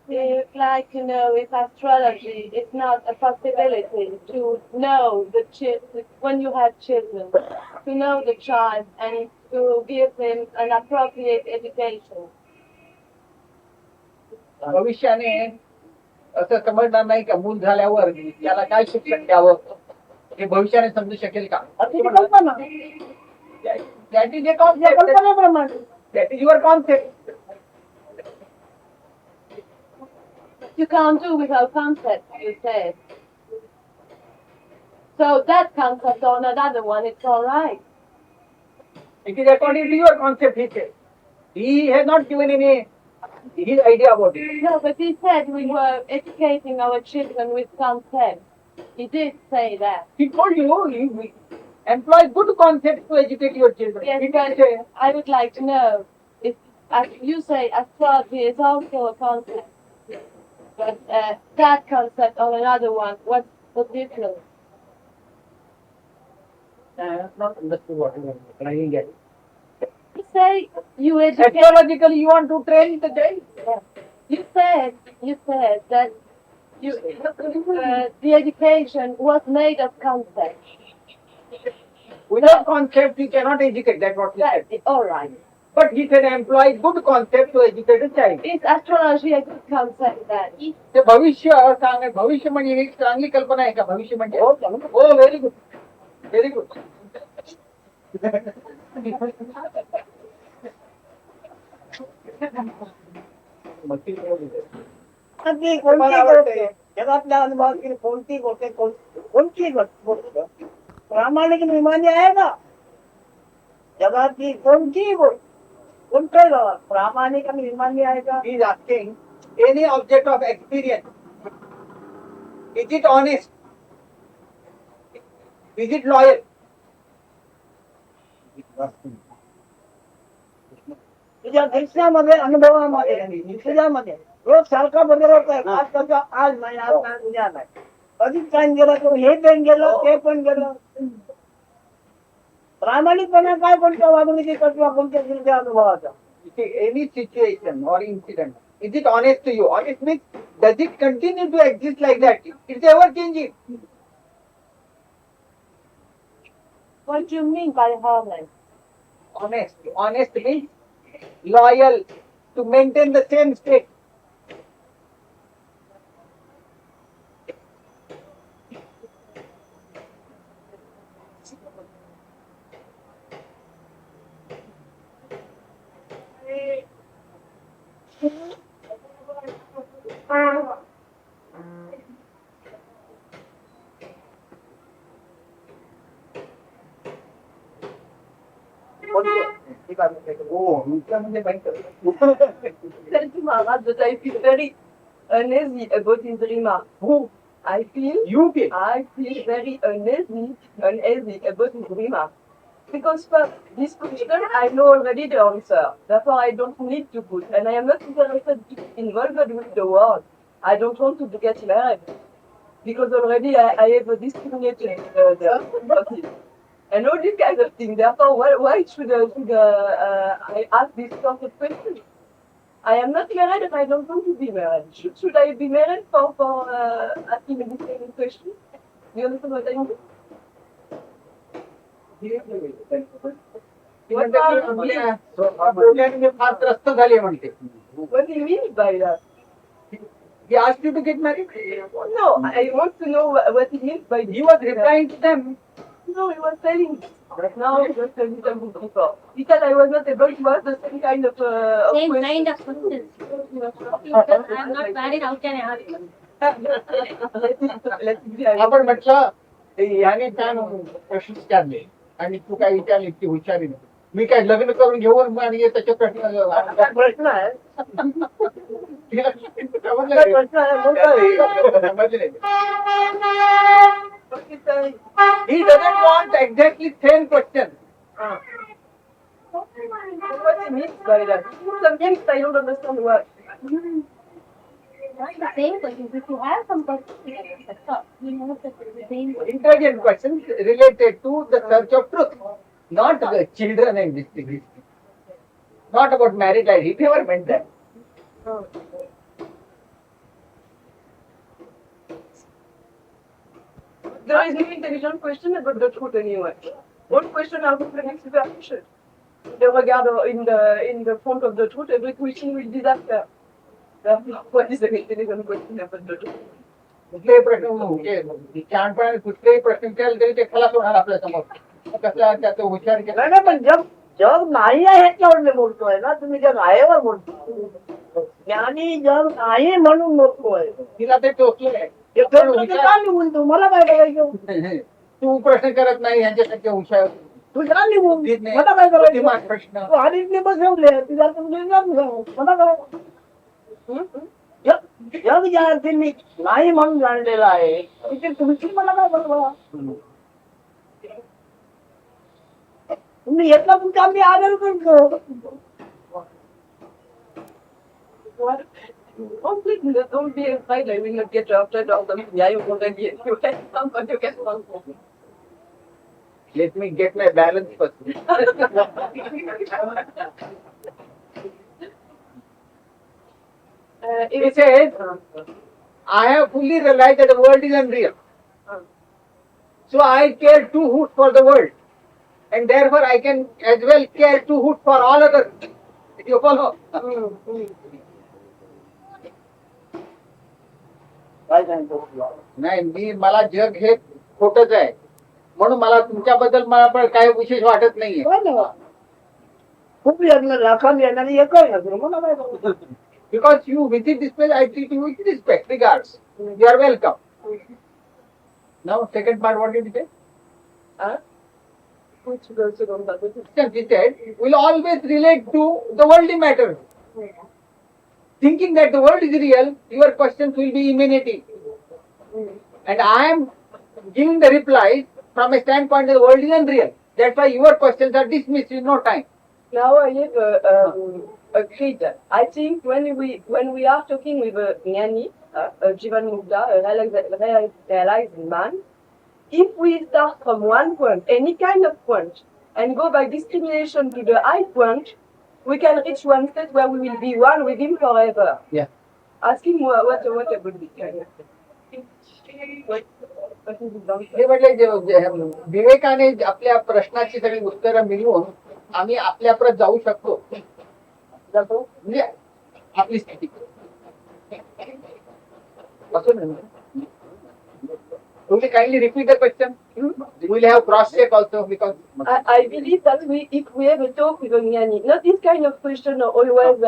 if like you know, if astrology is not a possibility to know when you have children, to know the child and to give him an appropriate education. भविष्याने असं समजणार नाही का मूल झाल्यावर त्याला काय शिक्षण द्यावं हे भविष्याने समजू शकेल का? अति कल्पना That is a या concept. कल्पनेप्रमाणे That is your concept. You can't do without concept, you said. So that concept or another one, it's all right. It is according to your concept, he said. He has not given any his idea about it. No, but he said we were educating our children with concepts. He did say that. He told you, we employ good concepts to educate your children. Yes, He didn't but say, I would like to know if, as you say, astrology is also a concept, but that concept or another one, what's the difference? I have not understood what you mean. I didn't get it. You say you educate. Astrologically, you want to train the child? You said that the education was made of concepts. Without concept, you cannot educate. That's what he said. All right. But he said employ good concept to educate a child. Is astrology a good concept then? ते भविष्य सांग भविष्य म्हणजे एक चांगली कल्पना आहे का भविष्य म्हणजे हो व्हेरी गुड व्हेरी गुड जगातल्या अनुभवातील कोणती कोणती गोष्ट प्रामाणिक विमानी आहे का? जगातली कोणती गोष्ट कोणत्या गावात प्रामाणिक आणि विमानी आहे का? He is asking any object of experience. Is it honest? Is it loyal? तुझ्या दृश्यामध्ये अनुभवामध्ये तुझ्यामध्ये रोज सारखा बदल होत आहे. आज कसं आज नाही आज नाही उद्या नाही अधिक टाइम गेला तर हे पण गेलं ते पण गेलं. प्रामाणिकपणा काय कोणत्या वागणुकीचा किंवा कोणत्या तुमच्या अनुभवाचा? Any situation or incident, is it honest to you? Honest means, does it continue to exist like that? It's ever changing. What do you mean by honest? Honest means loyal, to maintain the same state. Thank you, Maharaj, but I feel very uneasy about his remark. Who? I feel You feel. very uneasy about his remark. Because for this question, I know already the answer. Therefore, I don't need to put. And I am not interested to be involved with the world. I don't want to get married. Because already I have discriminated the and all these kinds of things. Therefore, why should I ask this sort of question? I am not married and I don't want to be married. Should I be married for asking this kind of question? Do you understand what I mean? फार त्रस्त झाले म्हणते. What do you mean by that? He asked you to get married. No, I want to know what he means by this. He was replying to them. No, he was telling now just a little bit before. He said I was not able to ask the same kind of Same question. kind of questions. I'm not married, how can I ask? Let me be आपण म्हटलं याने छान प्रश्न विचारले आणि तू काय विचारले की हुशारी नाही. मी काय लग्न करून घेऊ आणि त्याचे प्रश्न प्रश्न आहे तिला समजलं नाही. प्रश्न आहे मोठा समजले नाही. He doesn't want exactly same question. what he means by that. Sometimes I don't understand what. Not the same questions. If you have some questions, that's all. You know that it's the same question. Intelligent questions related to the search of truth, not the children and this thing. Not about married life. He never meant that. There is no intelligent question about the truth anyway. All questions are completely superficial. They regard in the front of the truth, every question will disappear. Therefore, what is the intelligent question about the truth? कुठलेही प्रश्न शहाणपणाने कुठलेही प्रश्न विचारले तरी ते खलास होणार आपल्या समोर. कसला त्याचा हुशार केला. नाही पण जग नाही आहे ह्याच्यावर मी बोलतोय ना. तुम्ही जग आहेवर बोलतो. ज्ञानी जग आहे म्हणून बोलतोय. तिला ते टोचलं आहे. ते खरं तर का निघून तू मला काय करायचं? तू प्रश्न करत नाही यांच्यासारखे हुशार तू जा निघून बुद्धीत नाही. मला काय करायचं? बुद्धिमान प्रश्न तू आधीच बसवले तिला तुम्ही मला काय जग जाणते मी नाही म्हणून जाणलेला आहे तिथे तुमची मला काय बरोबर तुम्ही येतला तुमचा आम्ही आदर करतो Don't be afraid, I will not get after all them. Yeah, you already you can come, but you can come. Let me get my balance first. He says, I have fully realized that the world is unreal. So I care two hoots for the world. And therefore I can as well care two hoots for all others. You follow? काय सांगतो नाही मला जग हे खोटच आहे म्हणून मला तुमच्याबद्दल मला पण काही विशेष वाटत नाहीये खूप येणार लाखांनी येणार एकच नजर मला काय बरोबर because you visit this place I treat you with respect regards you are welcome now second part what did you say Which goes on that? he said will always relate to the worldly matter thinking that the world is real your questions will be emanating and I am giving the replies from a standpoint that the world is unreal that's why your questions are dismissed in no time. Now I have agreed. I think when we are talking with a jnani, a jivan mukta, a realized man, if we start from one point, any kind of point, and go by discrimination to the high point, we can reach one state where we will be one with him forever. Yeah. Ask him what would be. हे म्हटलं विवेकाने आपल्या प्रश्नाची सगळी उत्तरं मिळवून आम्ही आपल्या परत जाऊ शकतो म्हणजे आपली स्थिती असं Will you kindly repeat the question? We'll have cross check also because I believe that if we have a talk with a jnani, not this kind of question always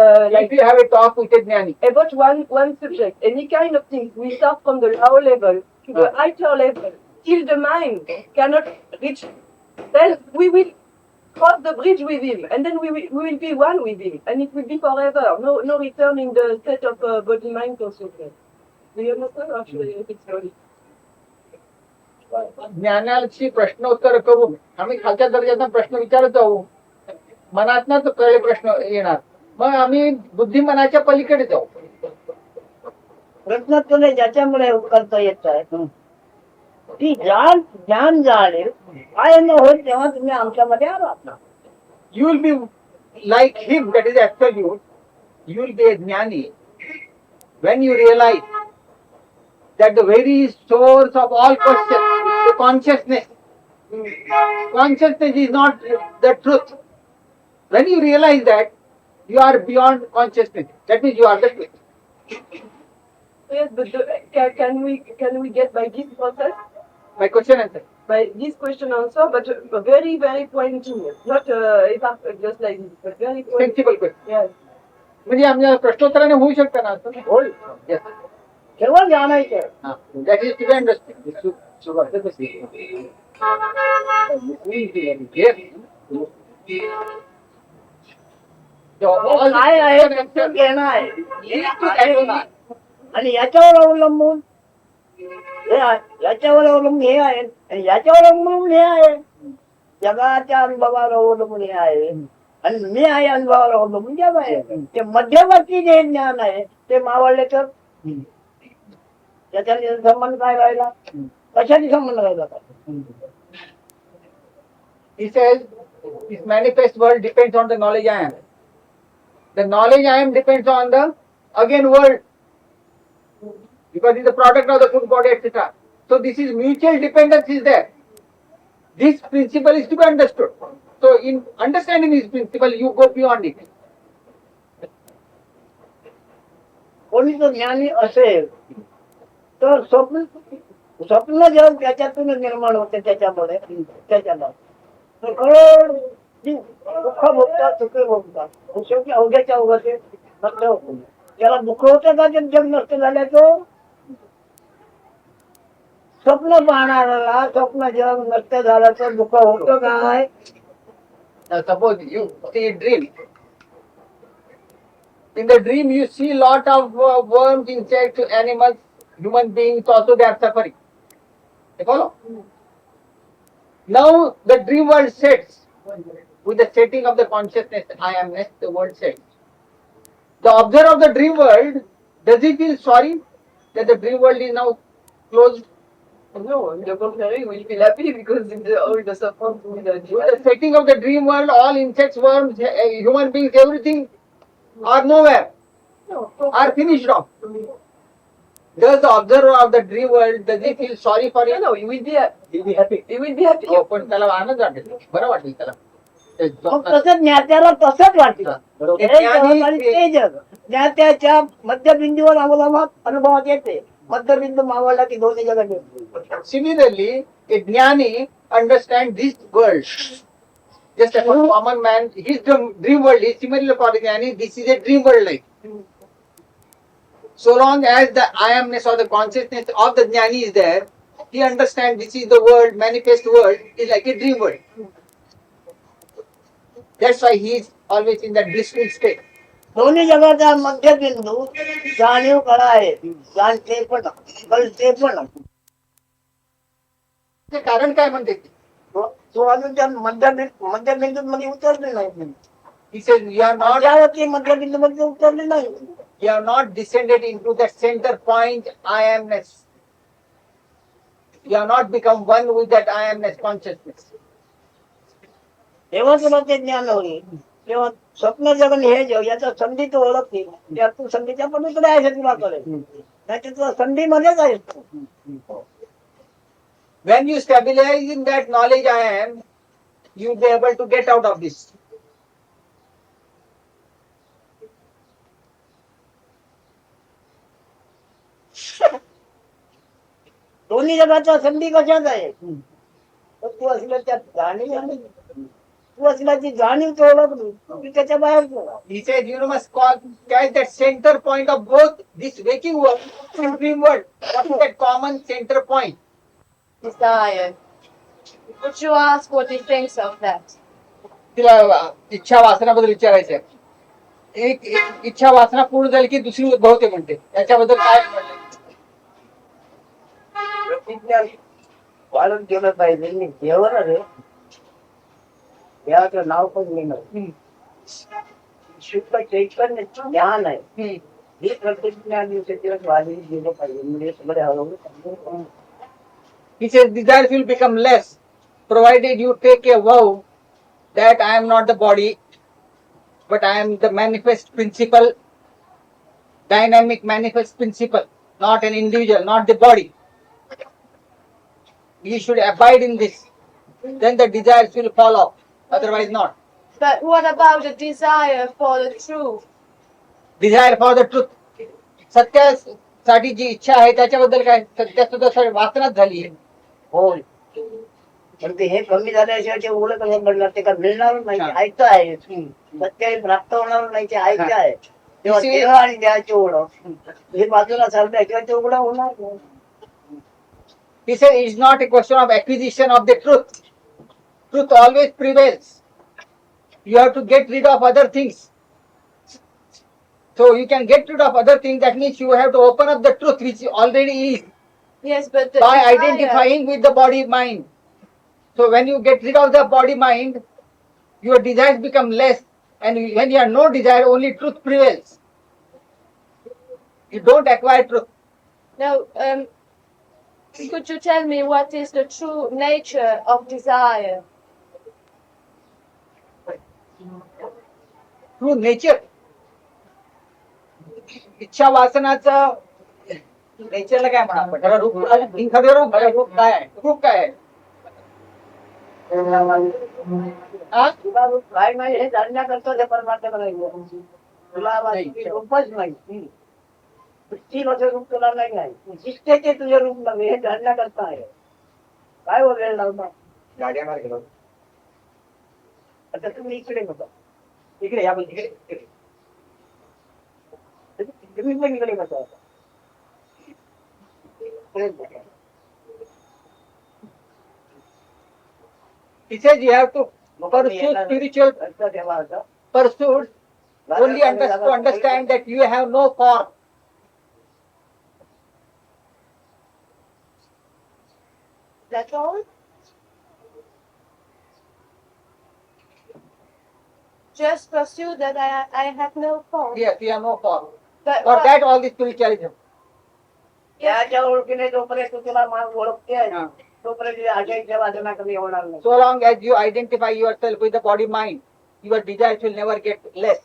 if you have a talk with a jnani about one subject, any kind of things, we start from the lower level to the higher level till the mind cannot reach. Then we will cross the bridge with him, and then we will be one with him, and it will be forever. No return in the state of body mind consciousness. Do you understand? Actually, it's slowly. ज्ञानाची प्रश्नोत्तर करून आम्ही खालच्या दर्जाचा प्रश्न विचारत जाऊ मनातनं तो कळे प्रश्न येणार मग आम्ही बुद्धिमनाच्या पलीकडे जाऊ प्रश्न तुला ज्याच्यामुळे करता येत आहे ती ज्ञान जाणेल काय न होईल तेव्हा तुम्ही आमच्यामध्ये आलात ना you will be like him that is absolute you will be a jnani when you realize that the very source of all questions is the consciousness. Consciousness is not the truth. When you realize that, you are beyond consciousness. That means you are the truth. Yes, but can we get by this process? My question answer. By this question answer, but very, very pointy. Not just like this, but very pointy. Sensible question. Yes. म्हणजे आमच्या प्रश्नोत्तराने होऊ शकतं ना असं होईल Yes. केवळ जाणायचं That is to be understood. Yes. So all काय आहे त्याचं घेणं आहे आणि याच्यावर अवलंबून हे आहे याच्यावर अवलंबून हे आहे आणि याच्यावर अवलंबून हे आहे जगाच्या अनुभवावर अवलंबून हे आहे आणि मी आहे अनुभवावर अवलंबून जग आहे ते मध्यवर्ती जे ज्ञान आहे ते मावळले तर त्याचा संबंध काय राहिला कशाने संबंध राहिला He says, this manifest world depends on the knowledge I am. The knowledge I am depends on the again world. Because it's the product of the food body, etc. So this is mutual dependence is there. This principle is to be understood. So in understanding this principle, you go beyond it. कोणी जर ज्ञानी असेल तर स्वप्न जग त्याच्यातूनच निर्माण होते त्याच्यामुळे दुःख भोगतात सुख भोगतात शेवटी अवघ्याच्या अवघाचे नष्ट होतो त्याला दुःख होतं का जग नष्ट झाल्याचं स्वप्न पाहणाऱ्याला स्वप्न जग नष्ट झाल्याचं दुःख होतं काय Now suppose you see a dream. In the dream, you see lot of worms, insects, animals, human beings also they are suffering. You follow? Now the dream world sets with the setting of the consciousness, I amness, the world sets. The observer of the dream world, does he feel sorry that the dream world is now closed? No, on the contrary, we'll feel happy because all the support will With the setting of the dream world, all insects, worms, human beings, everything are nowhere, are finished off. Does the observer of the dream world, does he feel sorry for No, it? no, he will be happy. He will be happy. He will be happy. हो पण त्याला आनंद वाटेल, बरं वाटेल त्याला. मग तसं ज्ञात्याला तसंच वाटतं. बरोबर. हे जग आणि ते जग ज्ञात्याच्या मध्यबिंदूवर अनुभवात येते. मध्यबिंदू मावळला की दोन्ही जगात येते. Similarly, a jnani understands this world. Just as a common man, his dream world is similar for the jnani. This is a dream world like. So long as the I amness or the consciousness of the jnani is there, he understands this is the world, manifest world is like a dream world. That's why he is always in that blissful state. दोन्ही जगाचा मध्यबिंदू जाणीव कळा आहे. जाणते पण कळते पण. ते कारण काय म्हणते? तो अजून त्या मध्यबिंदू मध्ये उतरले नाही. He says you are not. अद्यावधी मध्यबिंदू मध्ये उतरले नाही. You have not descended into that center point I amness. You have not become one with that I amness consciousness. तेव्हा तुला ते ज्ञान होईल. तेव्हा स्वप्न जग आणि हे जग याचा संधी तू ओळखतील. त्यात तू संधीच्या पलीकडे आहे हे तुला कळेल. नाही तर तुला संधीमध्येच आहेस तू. When you stabilize in that knowledge I am, you will be able to get out of this. दोन्ही जगाचा संधी कशाच आहे. तर तू असल्या त्या जाणीव आणि तू असल्याची जाणीव तो ओळखली की त्याच्या बाहेर गेला. He said you must catch that center point of both this waking world and dream world. What is that common center point? Desire. Would you ask what he thinks of that? तिला इच्छा वासनाबद्दल विचारायचं आहे. एक इच्छा वासना पूर्ण झाली की दुसरी उद्भवते म्हणते. त्याच्याबद्दल काय म्हणते? प्रतिज्ञा पालन केलं पाहिजे. मी केवळ रे देवाचं नाव पण घेणं शुद्ध चैतन्य ज्ञान आहे. ही प्रतिज्ञा दिवसाची वाढली गेलं पाहिजे. म्हणजे सगळे हळूहळू. He says desires will become less provided you take a vow that I am not the body but I am the manifest principle, dynamic manifest principle, not an individual, not the body. You should abide in this. Then the desires will fall off, otherwise not. But what about the desire for the truth? Desire for the truth. सत्यासाठी जी इच्छा आहे त्याच्याबद्दल काय? सत्या सुद्धा वासनाच झाली आहे. होय. पण ते हे कमी झाल्याशिवाय ते उघडं कसं घडणार. ते का मिळणार नाही. ऐकतं आहे. सत्य प्राप्त होणार नाही. ते ऐकतं आहे. तेव्हा देह आणि देहाची ओळख हे बाजूला चालल्याशिवाय ते उघडं होणार नाही. He said it is not a question of acquisition of the truth. Truth always prevails. You have to get rid of other things. So you can get rid of other things. That means you have to open up the truth which already is. Yes, but the By desire, identifying with the body mind. So when you get rid of the body mind, your desires become less, and when you have no desire, only truth prevails. You don't acquire truth. Now, could you tell me what is the true nature of desire? True nature. इच्छा वासनाचं नेचरला काय म्हणा आपण? त्याला रूप एखादं रूप काय आहे? रूप काय आहे? तुला रूप काय नाही हे जाणण्याकरता ते परमार्थ करायचं. तुला बाकी रूपच नाही. रूप तुला नाही आहे. शिस्तेचे तुझे रूप नव्हे हे जाणण्याकरता आहे. काय वगैरे लावणार गाड्या मार गेलो. आता तुम्ही इकडे बघा. इकडे या. इकडे तुम्ही पण इकडे बघा. He says you have to pursue spiritual pursuits only to understand that you have no form. That's all? Just pursue that I have no form. Yes, you have no form. But For that, all this spiritualism. त्याच्या ओळखीने जोपर्यंत तुला ओळखते आहे हा. तोपर्यंत आशयाच्या वाचना कमी होणार नाही. So long as you identify yourself with the body mind, your desires will never get less.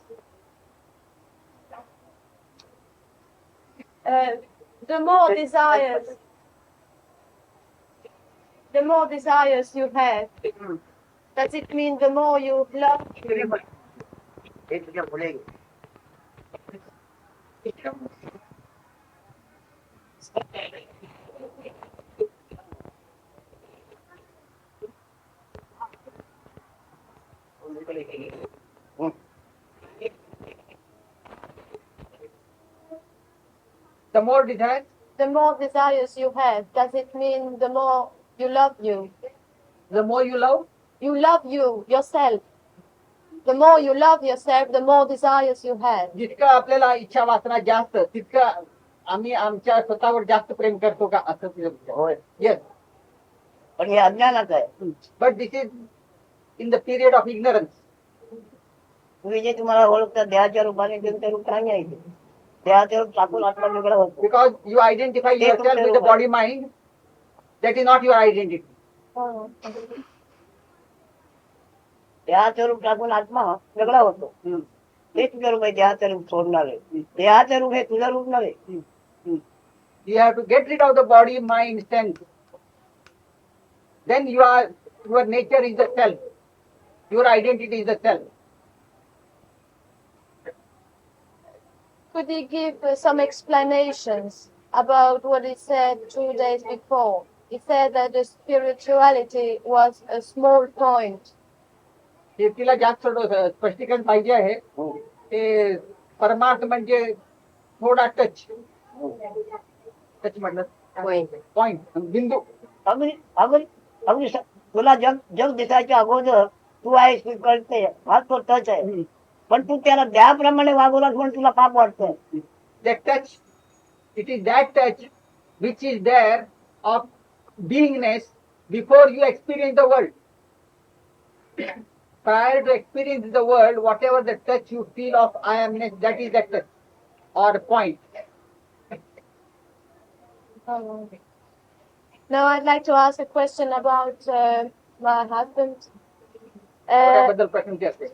The more desires you have, does it mean the more you love? हे तुझ्या पुढे घे. The more desires, The more desires you have, does it mean the more you love you? the more you love, You love yourself. The more you love yourself, the more desires you have. जितकं आपल्याला इच्छा वासना जास्त, तितकं आम्ही आमच्या स्वतःवर जास्त प्रेम करतो का असं तुझं विचार. होय. Yes, पण हे अज्ञानात आहे. but this is in the period of ignorance. तुम्ही जे तुम्हाला ओळखतात देहाच्या रूपाने त्यांचं रूप नाही आहे ते. देहाचं रूप टाकून आत्मा वेगळा होतो. Because you identify yourself with the body mind, that is not your identity. देहाचं रूप टाकून आत्मा वेगळा होतो. ते तुझं रूप आहे. देहाचं रूप सोडणार आहे. देहाचं रूप हे तुझं रूप नव्हे. You have to get rid of the body, mind, sense. Then your nature is the self. Your identity is the self. Could you give some explanations about what he said 2 days before? He said that the spirituality was a small point. हे तिला जास्त थोडं स्पष्टीकरण पाहिजे आहे. ते परमार्थ म्हणजे थोडा टच म्हटलं पॉइंट बिंदू. अगदी अगदी अगदी तुला जग दिसायच्या अगोदर तू आहेस तू कळते हा तो टच आहे. पण तू त्याला त्याप्रमाणे वागवलास म्हणून तुला पाप वाटतं. That touch, it is that touch which is there of beingness before you experience the world. Prior to experiencing the world, whatever the touch you feel of I amness, that is that touch or point. Now I'd like to ask a question about my husband. नवऱ्याबद्दल प्रश्न विचारते.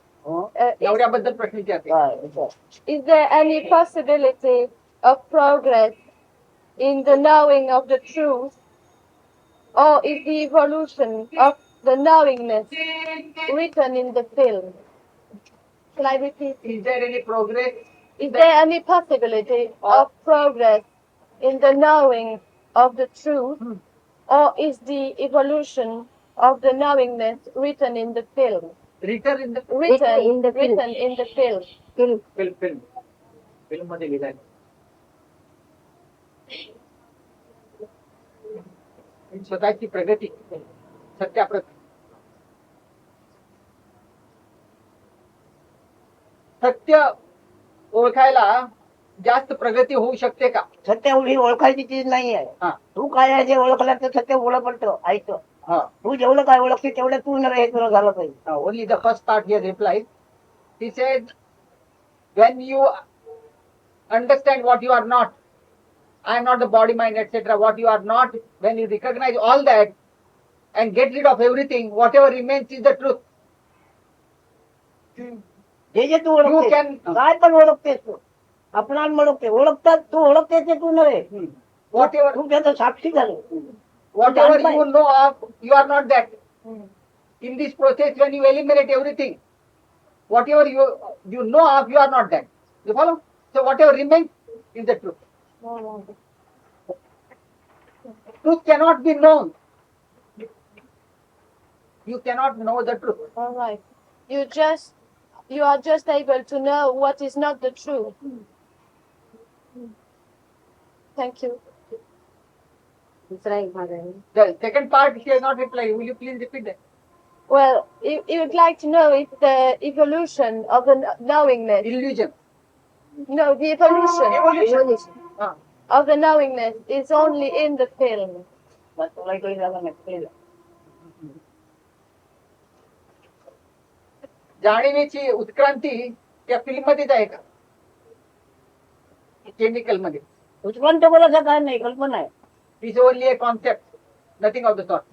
नवऱ्याबद्दल प्रश्न विचारते. Is there any possibility of progress in the knowing of the truth, or is the evolution of the knowingness written in the film? Shall I repeat? Is there any progress? Is there any possibility of progress in the knowing of the truth, or is the evolution of the knowingness written in the film? Written in the Written in the film. film मध्ये लिहिलंय. स्वतःची प्रगती सत्याप्रती. सत्य ओळखायला जास्त प्रगती होऊ शकते का? सत्य ही ओळखायची चीज नाही आहे. हा. तू काय आहे जे ओळखलं तर सत्य ओळख पडतं ऐकतं. हा. तू जेवढं काय ओळखते तेवढं तू न हे तुला झालं पाहिजे. Only the first part he has replied. He said, when you understand what you are not, I am not the body, mind, etc., what you are not, when you recognize all that and get rid of everything, whatever remains is the truth. जे जे तू You ओळखते can, काय पण ओळखतेस तू आपणाला ओळखते ओळखतात तू ओळखतेस ते तू नव्हे. whatever, तू त्याचा साक्षी झालो. whatever you know of, you are not that. In this process, when you eliminate everything, whatever you know of, you are not that. You follow? So whatever remains is the truth. Truth cannot be known. You cannot know the truth. All right. You are just able to know what is not the truth. Thank you. The second part she has not replied. Will you please repeat that? Well, you would like to know if the evolution of the knowingness, Illusion. no, the evolution Evolution. of the knowingness is only in the film. बस तुला इकडे जागा नसते. जाणीवेची उत्क्रांती त्या film मध्येच आहे का? केमिकल मध्ये. उत्क्रांत बोलायचं काय नाही, कल्पना आहे. Is only a concept, nothing of the sort.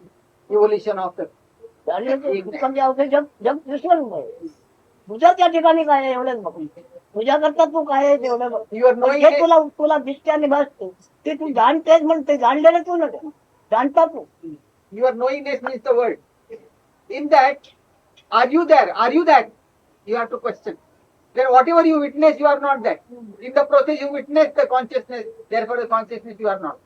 Evolution of the उत्क्रांती अवघे जग जग दिसलं नाही. तुझ्या त्या ठिकाणी काय आहे एवढंच बघ. तुझ्या करता तू काय आहे तेवढं बघ. युअर पण नोईंग जे तुला तुला दिसते आणि भासते ते तू जाणतेच म्हणते. जाणलेलं तू नव्हे, जाणता तू. your knowingness means the world. In that, are you there? Are you that? You have to question. Then whatever you witness, you are not that. In the process, you witness the consciousness. Therefore, the consciousness you are not.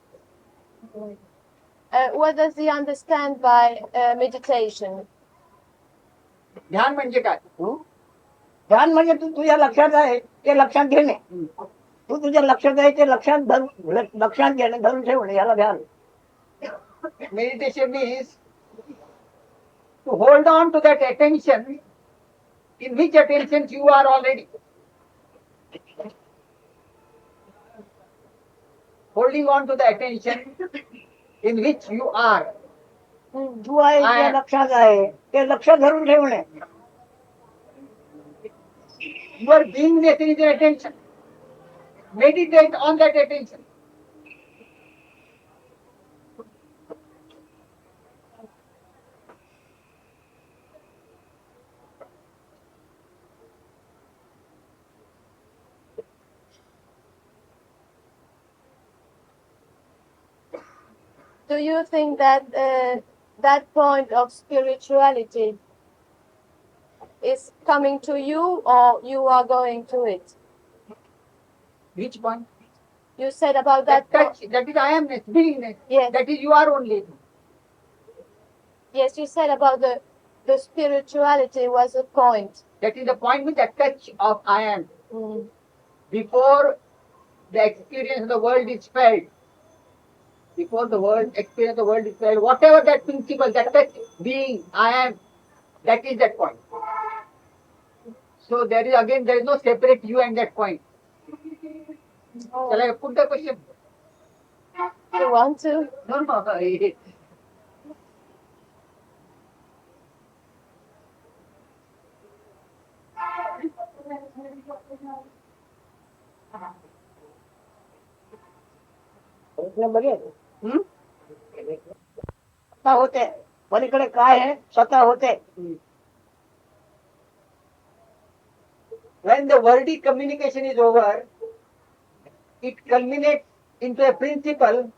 What does he understand by meditation? ध्यान म्हणजे काय? ध्यान म्हणजे तू तुझ्या लक्षात आहे ते लक्षात घेणे. तू तुझ्या लक्षात आहे ते लक्षात घेणे, धरून ठेवणे, याला ध्यान. Meditation is to hold on to that attention in which attention you are already. Holding on to the attention in which you are. तू आहे ते लक्षात आहे ते लक्ष धरून ठेवणे. Your beingness is in attention. Meditate on that attention. Do you think that that point of spirituality is coming to you, or you are going to it? Which one? You said about that. That touch, that is I amness, beingness. Yes. That is you are only. Yes, you said about the spirituality was a point. That is the point with the touch of I am. Mm. Before the experience of the world is felt, before the world experience of the world is felt, whatever that principle, that touch, being, I am, that is that point. So there is no separate you and that point. Oh. Shall I put the question? You want to? No. प्रश्न बघेल. स्वतः होते, पलीकडे काय आहे स्वतः होते. When the worldly communication is over, it culminates into a principle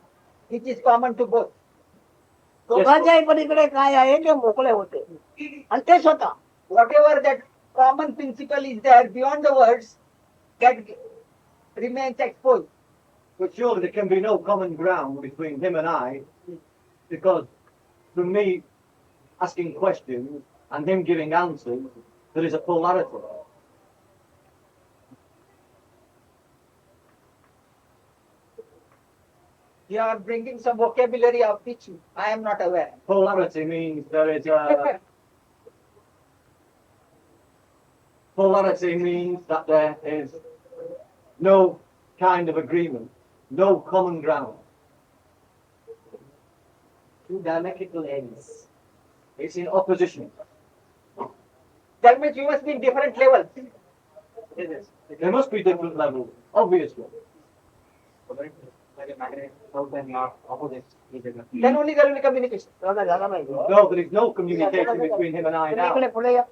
which is common to both. दोघांच्याही पलीकडे काय आहे ते मोकळे होते आणि ते स्वतः. Whatever that common principle is there beyond the words, that remains exposed. But surely there can be no common ground between him and I, because from me asking questions and him giving answers, there is a polarity. You are bringing some vocabulary of which I am not aware. Polarity means there is a... Polarity means that there is no kind of agreement, no common ground. Two diametrical ends. It's in opposition. That means you must be in different levels. There must be different levels, obviously. Then only there will be communication. स्वतः झाला पाहिजे. No, there is no communication between him and I now. इकडे पुढे या.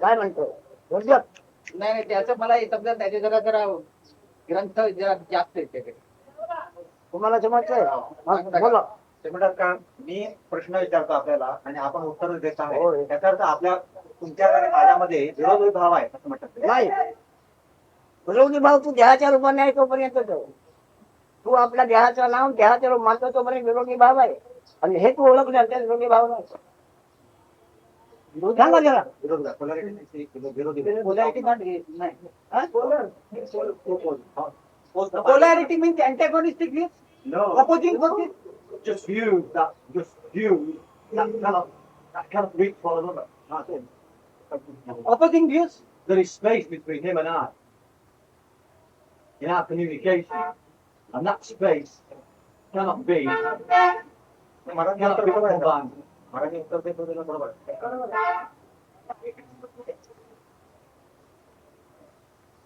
काय म्हणतो बोलूया. नाही त्याचं मला समजा त्याचे जरा ग्रंथ जरा जास्त आहेत त्याकडे. तुम्हाला समजतंय बोला. म्हणतात का मी प्रश्न विचारतो आपल्याला आणि आपण उत्तर देत होय. आहे त्याचा अर्थ आपल्या तुमच्या आणि माझ्यामध्ये विरोधी भाव आहे असं म्हणतात. नाही विरोधी भाव तू देहाच्या रूपाने आहे तोपर्यंत तू आपल्या देहाचं नाव देहाच्या रूप मानतो तोपर्यंत विरोधी भाव आहे आणि हे तू ओळखले त्या विरोधी भाव नाही. सांगा जरा. विरोधी पोलॅरिटी विरोधी Polarity not नाही. हा? Polarity means antagonistic views. No. Opposing forces, Just views that cannot reach one another. That's it. opposing views. There is space between him and I in our communication, and that space cannot be combined.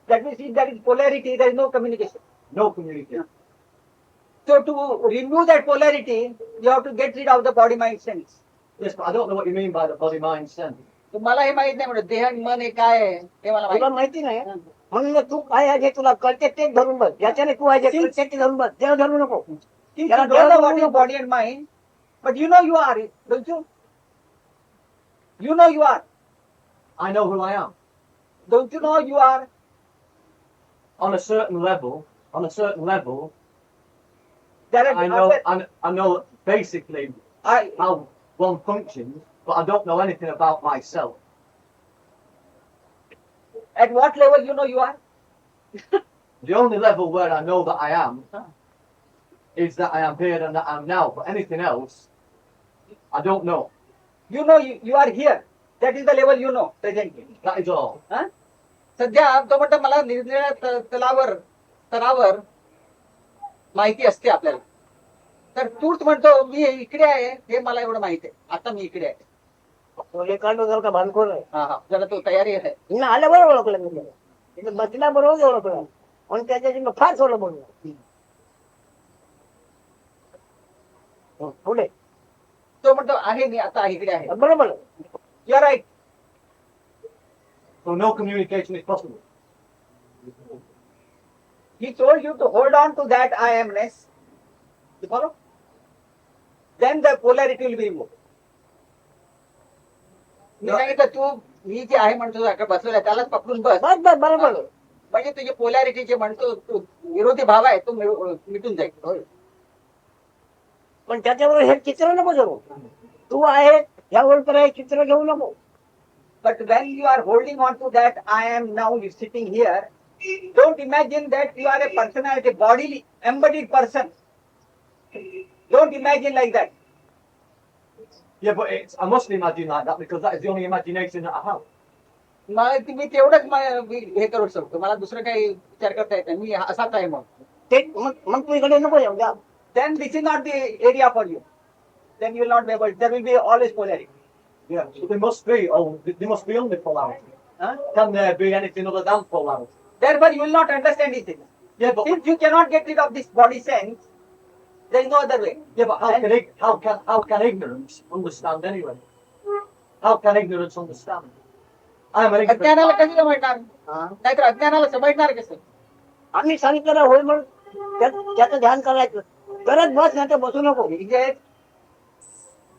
That means if there is polarity, there is no communication. No communication. So to remove that polarity, you have to get rid of the body mind sense. Yes, but I don't know what you mean by the body mind sense. तर मला हे माहित नाही म्हणजे देह आणि मन हे काय आहे ते मला तुला माहित माहिती नाही म्हणून तू काय आहे जे तुला कळते तेच धरून बस ज्याच्याने तू आहे जे कळते ते धरून बस देव धरू नको You don't know what is body and mind, but you know you are, don't you? You know you are. I know who I am. Don't you know you are? On a certain level, There are I know basically I, how one functions, but I don't know anything about myself. at what level you know you are? The only level where I know that I am is that I am here and that I am now. But anything else, I don't know. You know you are here. That is the level you know presently. That is all. Huh? सध्या तो म्हणतो मला निरनिराळ्या स्तरावर माहिती असते आपल्याला. तर तूच म्हणतो मी इकडे आहे हे मला एवढं माहिती आहे. आता मी इकडे आहे. हे काढतो जर का भानखोर आहे हा हा जरा तो तयारी आहे. हिनं आल्याबरोबर ओळखलं मी त्याला तिथं बसल्याबरोबर ओळखलं आणि त्याच्याशी मग फार सोडलं बोललं पुढे तो म्हणतो आहे मी आता इकडे आहे. बरोबर You are right. So no communication is possible. He told you to hold on to that I amness. You follow? Then the polarity will be removed. मी सांगितलं तू मी जे आहे म्हणतो अక్కడ बसलेला आहे, त्यालाच पकडून बस बस बस बरोबर म्हणजे तुझे पोलॅरिटी जे म्हणतो तू विरोधी भाव आहे तो मिटून जाईल. पण त्याच्यावर हे चित्र नको धरू तू आहे ह्या ओळखर आहे चित्र घेऊ नको. But when you are holding on to that I am now sitting here, don't imagine that you are a personality, bodily embodied person. Don't imagine like that. Yeah, but I must imagine like that because that is the only imagination that I have. मला मी तेवढंच हे करू शकतो. मला दुसरं काही विचार करता येत नाही. मी असाच आहे मग. ते मग तू इकडे नको येऊ द्या. Then this is not the area for you. Then you will not be able. There will be always polarity. Yeah, so there must be only polarity. Huh? Can there be anything other than polarity? Therefore, you will not understand these things. Yeah, but Since you cannot get rid of this body sense, there is no other way. how can ignorance understand anyway? How can ignorance understand? I am an ignorant अज्ञानाला man. कशी समजणार? नाहीतर अज्ञानाला समजणार कसं? आम्ही सांगितलं होय म्हणून त्याचं ध्यान करायचं करत बस नाही तर बसू नको. He says,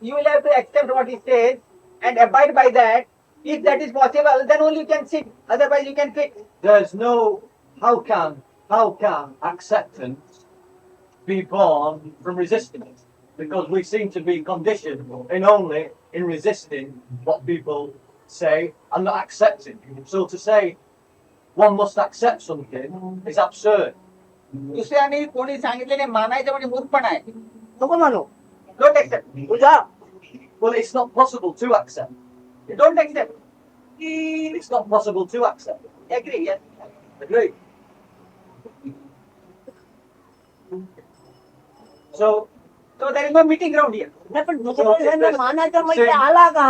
you will have to accept what he says and abide by that. If that is possible, then only you can sit. Otherwise, you can quit. There's no how can acceptance be born from resisting it? Because we seem to be conditioned in resisting what people say and not accepting. So to say one must accept something is absurd. दुसऱ्याने कोणी सांगितलेले मानायचं म्हणजे मूर्खपणा आहे. नको मानू Don't accept. तुझा Well, it's not possible to accept. You don't accept. It's not possible to accept. Agree, yes. Agree. So, So there is no meeting ground here. नाही पण दुसऱ्या मानायचं म्हणजे आला का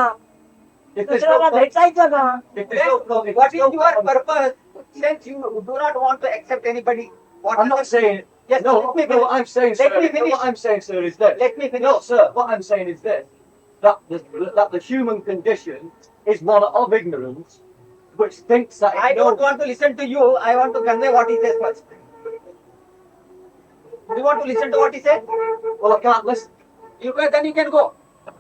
if there's दुसऱ्याला no, भेटायचं का. if there's no, if What there's is no your purpose? Since you do not want to accept anybody, what I'm not saying. Yes, No, let me no. What I'm saying, sir. Let me finish. What I'm saying, sir, is this. Let me finish. No, sir. What I'm saying is this: that the human condition is one of ignorance, which thinks that I don't want to listen to you. I want to convey what he says first. Do you want to listen to what he said? Well, I can't listen. Then you can go.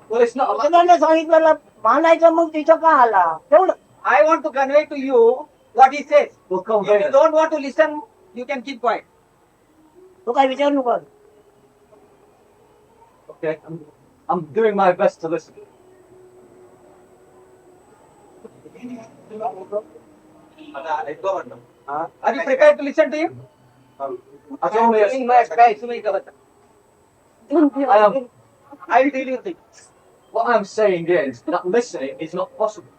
Well, it's not. दुसऱ्याने सांगितलं मानायचं मग तिथं का आला तेवढं. I want to convey to you what he says. We'll If convey you it. don't want to listen, you can keep quiet. तू काय विचार नको. Okay, I'm doing my best to listen. Are you prepared to listen to him? That's only a, Doing my best. तुम्ही करत. I really think. What I'm saying is that listening is not possible.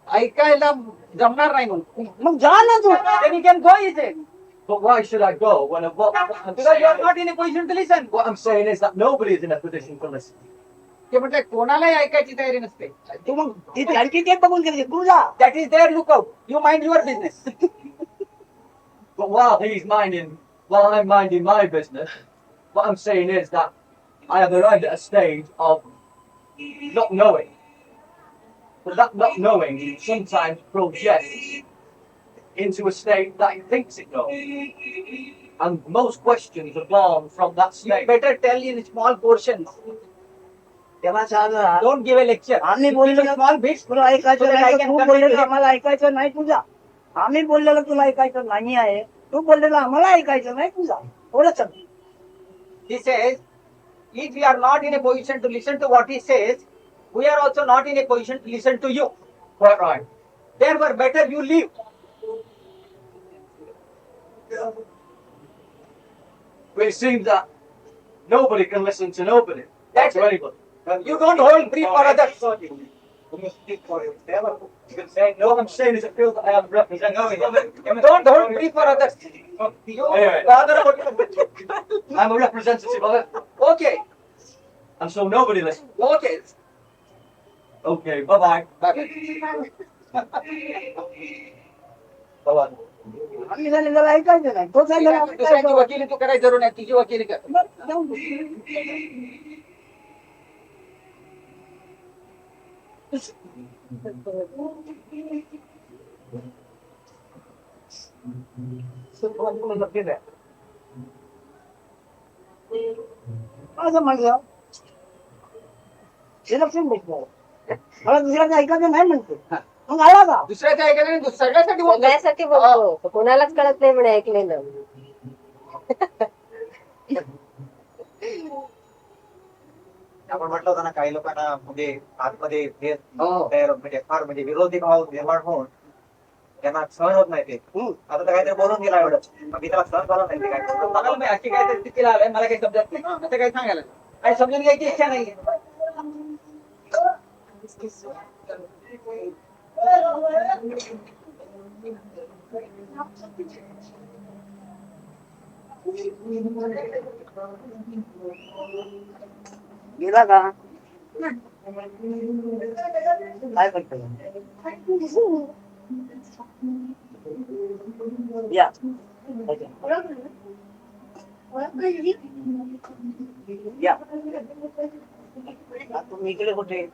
ऐकायला जमणार नाही मग. मग जा ना तू. Then you can go, is it? But why should I go when what I'm Because you are saying, not in a position to listen. what I'm saying is that nobody is in a position to listen. ते म्हटलं कोणालाही ऐकायची तयारी नसते. तू मग ती त्यांची ते बघून गेली तू जा. That is their lookout. You mind your business. But while I'm minding my business, what I'm saying is that I have arrived at a stage of not knowing. But that not knowing sometimes projects into a state that it thinks it knows. And most questions are born from that You state. better tell in small portions. तेव्हा सांगा Don't give a lecture. आम्ही Give बोललो a small bits. तुला ऐकायचं So that नाही I तर can तू convey बोललेलं to him. आम्हाला ऐकायचं नाही तुझा. आम्ही बोललेलं तुला ऐकायचं नाही आहे. तू बोललेलं आम्हाला ऐकायचं नाही तुझा. एवढंच. He says, if we are not in a position to listen to what he says, we are also not in a position to listen to you. Quite right. Therefore, better you leave. But it seems that nobody can listen to nobody. That's To it. anybody. You don't hold brief for others. You can say no. What I'm saying is I feel that I am representing. Don't hold brief for others. You Anyway. bother about I'm a representative of it. Okay. And so nobody listens. Okay. Okay, bye-bye. Bye-bye. Bye-bye. आम्ही झालेलं ऐकायचं नाही. तो सांगितलं आम्ही दुसऱ्याची ऐकायचं. वकिली तू करायची जरूर नाही, तुझी वकिली कर. बरं, जाऊ दे. असं म्हणलं विलक्षण भेटलं मला दुसऱ्याचं ऐकायचं नाही म्हणतो मग आला का दुसऱ्याचं ऐकायचं नाही, सगळ्यासाठी बोलतो. सगळ्यासाठी बोलतो कोणालाच कळत नाही म्हणे ऐकलेलं. आपण म्हटलं होतं ना काही लोकांना म्हणजे आतमध्ये तयार म्हणजे फार म्हणजे विरोधी भाव निर्माण होऊन त्यांना सहन होत नाही ते. आता तर काहीतरी बोलून गेला एवढंच मग मी त्याला सहन झालं नाही ते काय. मला मी अशी काहीतरी स्थितीला आलोय, मला काही समजत नाही, असं काही सांगायला काही समजून घ्यायची इच्छा नाहीये. गेला का काय करतो या या तुम्ही इकडे कुठे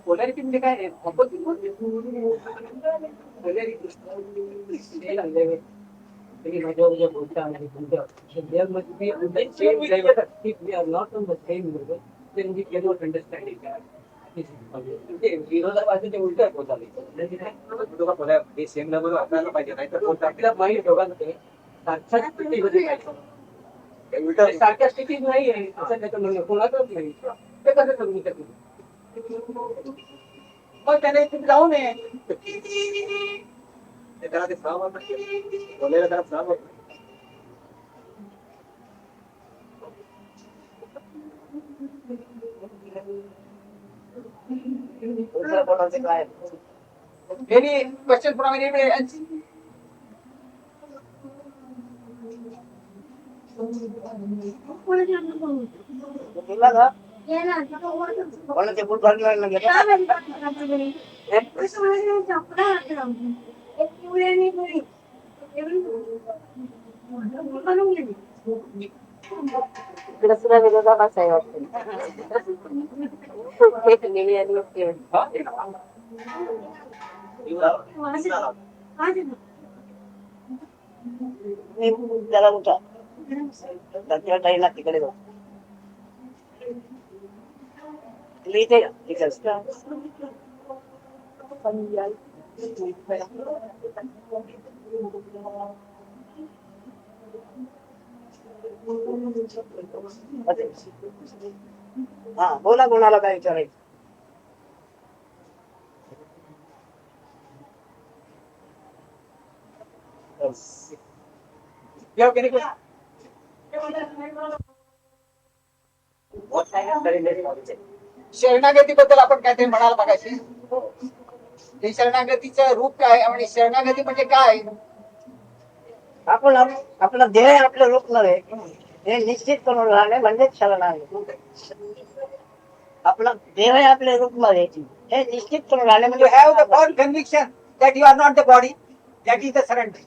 पोलॅरिटी म्हणजे काय opposite There must be on the same level. If we are not on the same level, then we cannot understand each other. विरोधाभासी उलट होत सेम लेवल आपल्याला पाहिजे नाही तर आपल्या माइंड दोघांमध्ये सारख्याच स्थितीमध्ये पाहिजे. सारख्या स्थितीत नाही आहे असं त्याचं म्हणणं कोणाचंच नाही. ते कसं समजू शकतो मग त्याने इथे जाऊ नये. त्याला ते सहन होत नाही. बोलायला त्याला सहन होत नाही. दुसऱ्या कोणाचे काय Any question from anybody else? तुला का कोणाचे बुट घालून गेला इकडे सुद्धा विरोधाभास आहे वाटतं. नेहमी आणि मग त्याला उठा त्याच्या टाईला तिकडे जाऊ इथे या तिकडे हा बोला, कोणाला काय विचारायचं. You have any question? शरणागतीबद्दल आपण काहीतरी म्हणाल मगाशी. ते शरणागतीचं रूप काय आणि शरणागती म्हणजे काय? आपण आपला देह आपलं रूप नव्हे हे निश्चित करून राहणे म्हणजेच शरणागती. आपला देह आपले रूप नव्हे हे निश्चित करून राहणे You म्हणजे have the firm conviction that you are not the body. That is the surrender.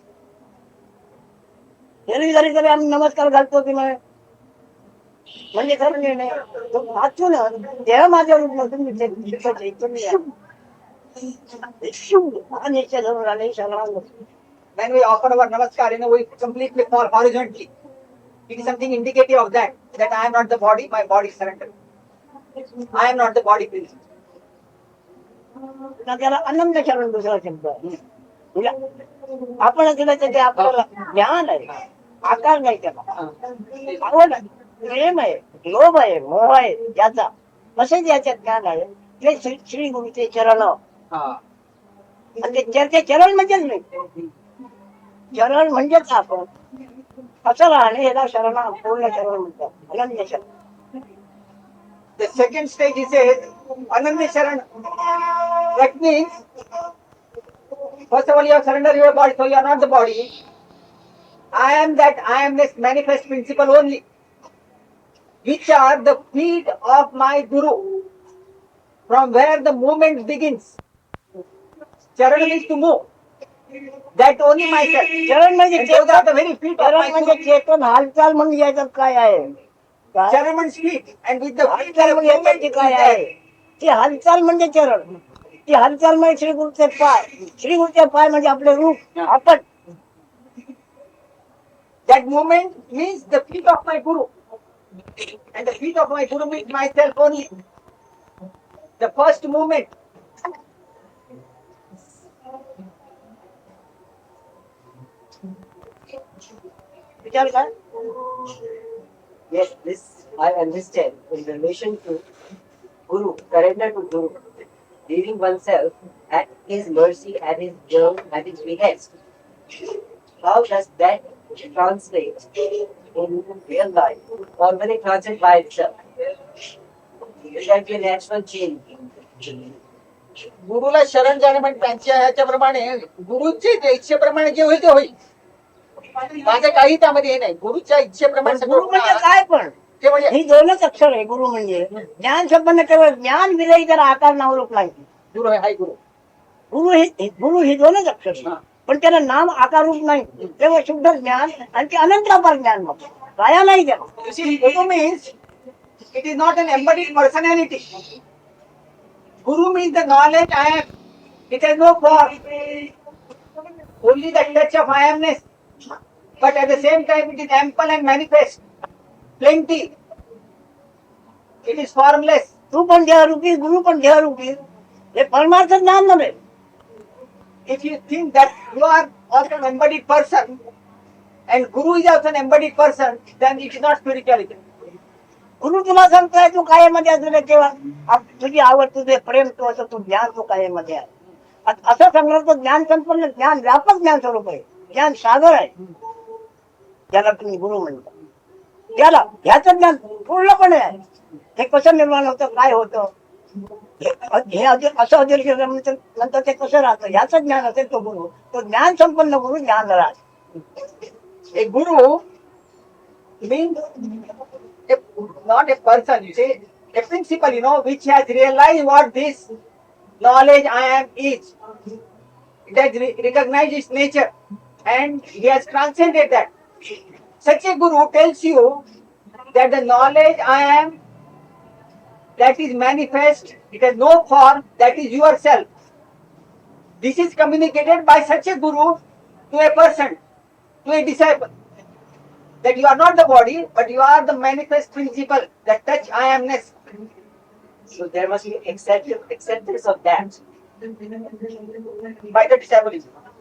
एरवी जरी तरी आम्ही नमस्कार घालतो की नाही म्हणजे खरं निर्णय तो वाचून देह माझ्या रूप नव्हतं तुम्ही हा निश्चय करून राहणे शरणागती. When we offer our namaskar, we completely fall horizontally. It is something indicative of that I am not the body, my body is surrendered. I am not the body, please. त्याला अनंत शरण दुसरा शब्द आहे. आपण केलं तर ते आपल्याला ज्ञान आहे, आकार नाही त्याला. आवड आहे, प्रेम आहे, लोभ आहे, मोह आहे याचा तसेच याच्यात ज्ञान आहे. ते श्री गुरुचे चरण आणि ते चरण म्हणजेच नाही, चरण म्हणजेच आपण असं राहणे याला शरण पूर्ण शरण म्हणतात, अनन्य शरण. The second stage is Ananya Sharan. That means, first of all, you have surrendered your body, so you are not the body. I am that I am this manifest principle only, which are the feet of my Guru, from where the movement begins. Charan means to move. That only myself. चरण म्हणजे And those are the very feet of चरण my म्हणजे Guru. चेतन हालचाल म्हणजे याच्यात काय आहे, Charan means feet, and with the feet हालचाल the म्हणजे movement याच्यात is काय आहे. there. ती हालचाल म्हणजे चरण, ती हालचाल म्हणजे श्री गुरुचे पाय, श्री गुरुचे पाय म्हणजे आपले रूप आपण. That movement means the feet of my Guru. And the feet of my Guru means myself only. The first movement. विचार काय. Yes, this I understand in relation to Guru, surrender to Guru, leaving oneself at his mercy, at his will, at his behest. How does that translate in real life, or will it translate by itself? Will that be a natural change? गुरुला शरण जाणे म्हणजे त्यांच्या ह्याच्याप्रमाणे गुरुच्या इच्छेप्रमाणे जे होईल ते होईल. माझं काही त्यामध्ये हे नाही. गुरुच्या इच्छेप्रमाणे सगळं गुरु म्हणजे होणार. काय पण ते म्हणजे ही दोनच अक्षर आहे. गुरु म्हणजे ज्ञान संपन्न केवळ ज्ञान विलयी जर आकार नावरूप नाही. गुरु आहे, हाय गुरु. गुरु ही दोनच अक्षर आहे. पण त्याला नाम आकार रूप नाही, तेव्हा शुद्ध ज्ञान आणि ते अनंत अपार ज्ञान मग काया नाही त्याला. You see, Guru means it is not an embodied personality. Guru means the knowledge I am. It has no form. Only the touch of I amness. But at the same time, it is ample and manifest. Plenty. It is formless. तू पण देहरूपी, गुरु पण देहरूपी. हे परमार्थ ज्ञान नव्हे. If you think that you are also an embodied person and Guru is also an embodied person, then it is not spirituality. गुरु तुला सांगतोय तू कायमध्ये असले तेव्हा तुझी आवड, तुझे प्रेम, तू असं तू ज्ञान तू कायमध्ये आहे. असं समजा तो ज्ञान संपन्न ज्ञान व्यापक ज्ञान स्वरूप आहे, ज्ञान सागर आहे, ज्याला तुम्ही गुरु म्हणता. त्याला ह्याचं ज्ञान पूर्णपणे आहे. हे कसं निर्माण होतं, काय होतं, हे असं नंतर ते कसं राहतं, ह्याचं ज्ञान असेल तो गुरु. तो ज्ञान संपन्न गुरु ज्ञान राहत. A guru means not a person, you see, a principle, which has realized what this knowledge I am is. It has recognized its nature and he has transcended that. Such a guru tells you that the knowledge I am, that is manifest, it has no form, that is yourself. This is communicated by such a guru to a person, to a disciple. That you are not the body, but you are the manifest principle, that touch I amness. So there must be acceptance of that By the disciple.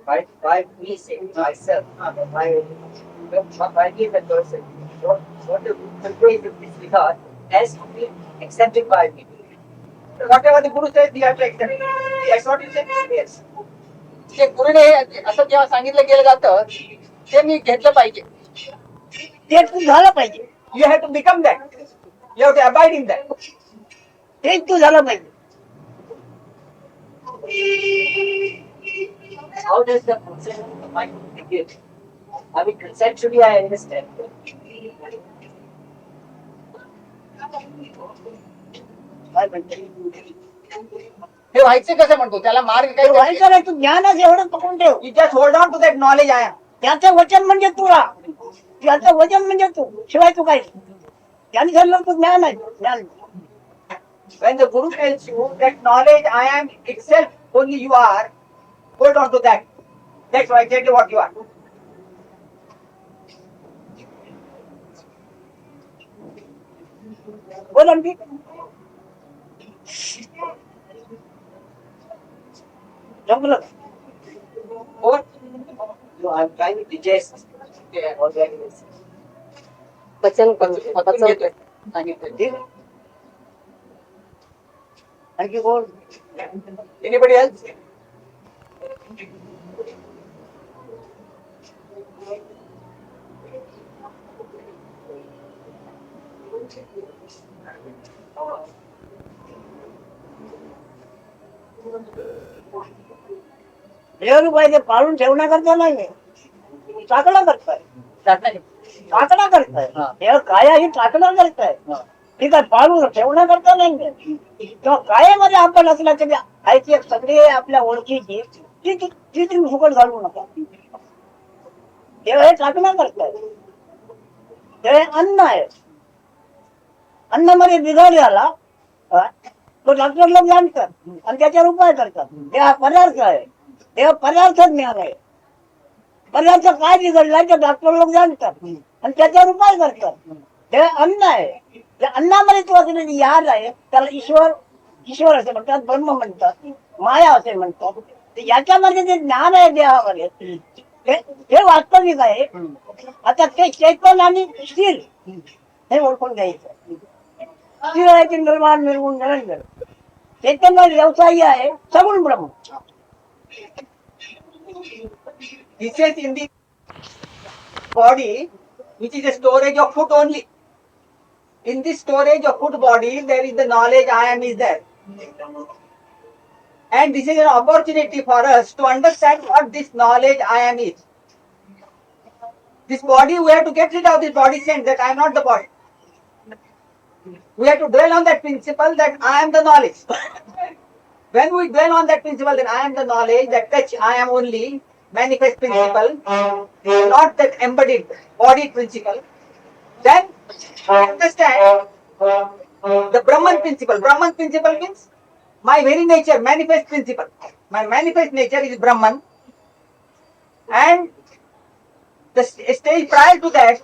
by me saying myself, by being a person. What the phrase of this regard has to be accepted by me. Whatever the Guru says, we have to accept it. That's what you say? Yes. ते गुरुने असं जेव्हा सांगितलं गेलं जातं ते मी घेतलं पाहिजे. ते तू झालं पाहिजे. You have to become that. You have to abide in that. तेच तू झालं पाहिजे. How does the process of the mind begin? I mean, conceptually, I understand. काय म्हणते? हे व्हायचं कसं म्हणतो त्याला मार्ग ते काय व्हायचं नाही, तू ज्ञानच एवढं पकडून ठेव. You just hold on to that knowledge I am. त्याचं वचन म्हणजे तुला, त्याचं वचन म्हणजे तू, शिवाय तू काय. ज्ञान झालं तू ज्ञान आहे. ज्ञान When the Guru tells you that knowledge I am itself only you are, hold on to that. That's exactly what you are. बोल आणखी. जमलं. Or No, I'm trying to digest all that is. पचन पचन घेतोय सांगितलं. ठीक आहे. आणखी बोल. anybody else? देवरूपाय ते पाळून ठेवण्याकरता नाही, टाकणं करताय. टाकणं करताय. देव काया ही टाकणं करताय. ठीक आहे, पाळून ठेवण्याकरता नाही. किंवा कायेमध्ये आपण असला तरी ऐकी सगळे आपल्या ओळखीची ती तुम्ही फुकट घालू नका. देव हे टाकणं करताय. ते अन्न आहे. अन्नामध्ये बिघाड झाला तो डॉक्टर लोक जाणतात आणि त्याच्यावर उपाय करतात. ते हा पदार्थ आहे. ते पदार्थ ज्ञान आहे. पदार्थ काय बिघडला ते डॉक्टर लोक जाणतात आणि त्याच्यावर उपाय करतात. ते अन्न आहे. त्या अन्नामध्ये तो असलेली याद आहे त्याला ईश्वर असे म्हणतात, ब्रह्म म्हणतात, माया असे म्हणतात. याच्यामध्ये जे ज्ञान आहे देहामध्ये ते वास्तविक आहे. आता ते चैतन्य आणि स्थिर हे ओळखून घ्यायचं. स्थिर आहे की निर्माण निर्गुण निरंजन. चैतन्य व्यवसायी आहे, सगुण ब्रह्म. He says in the body, which is a storage of food only. In this storage of food body, there is the knowledge I am is there. And this is an opportunity for us to understand what this knowledge I am is. This body, we have to get rid of this body sense that I am not the body. We have to dwell on that principle that I am the knowledge. When we dwell on that principle that I am the knowledge, that touch I am only, manifest principle, not that embodied body principle, then understand the Brahman principle. Brahman principle means my very nature, manifest principle. My manifest nature is Brahman, and the stage prior to that,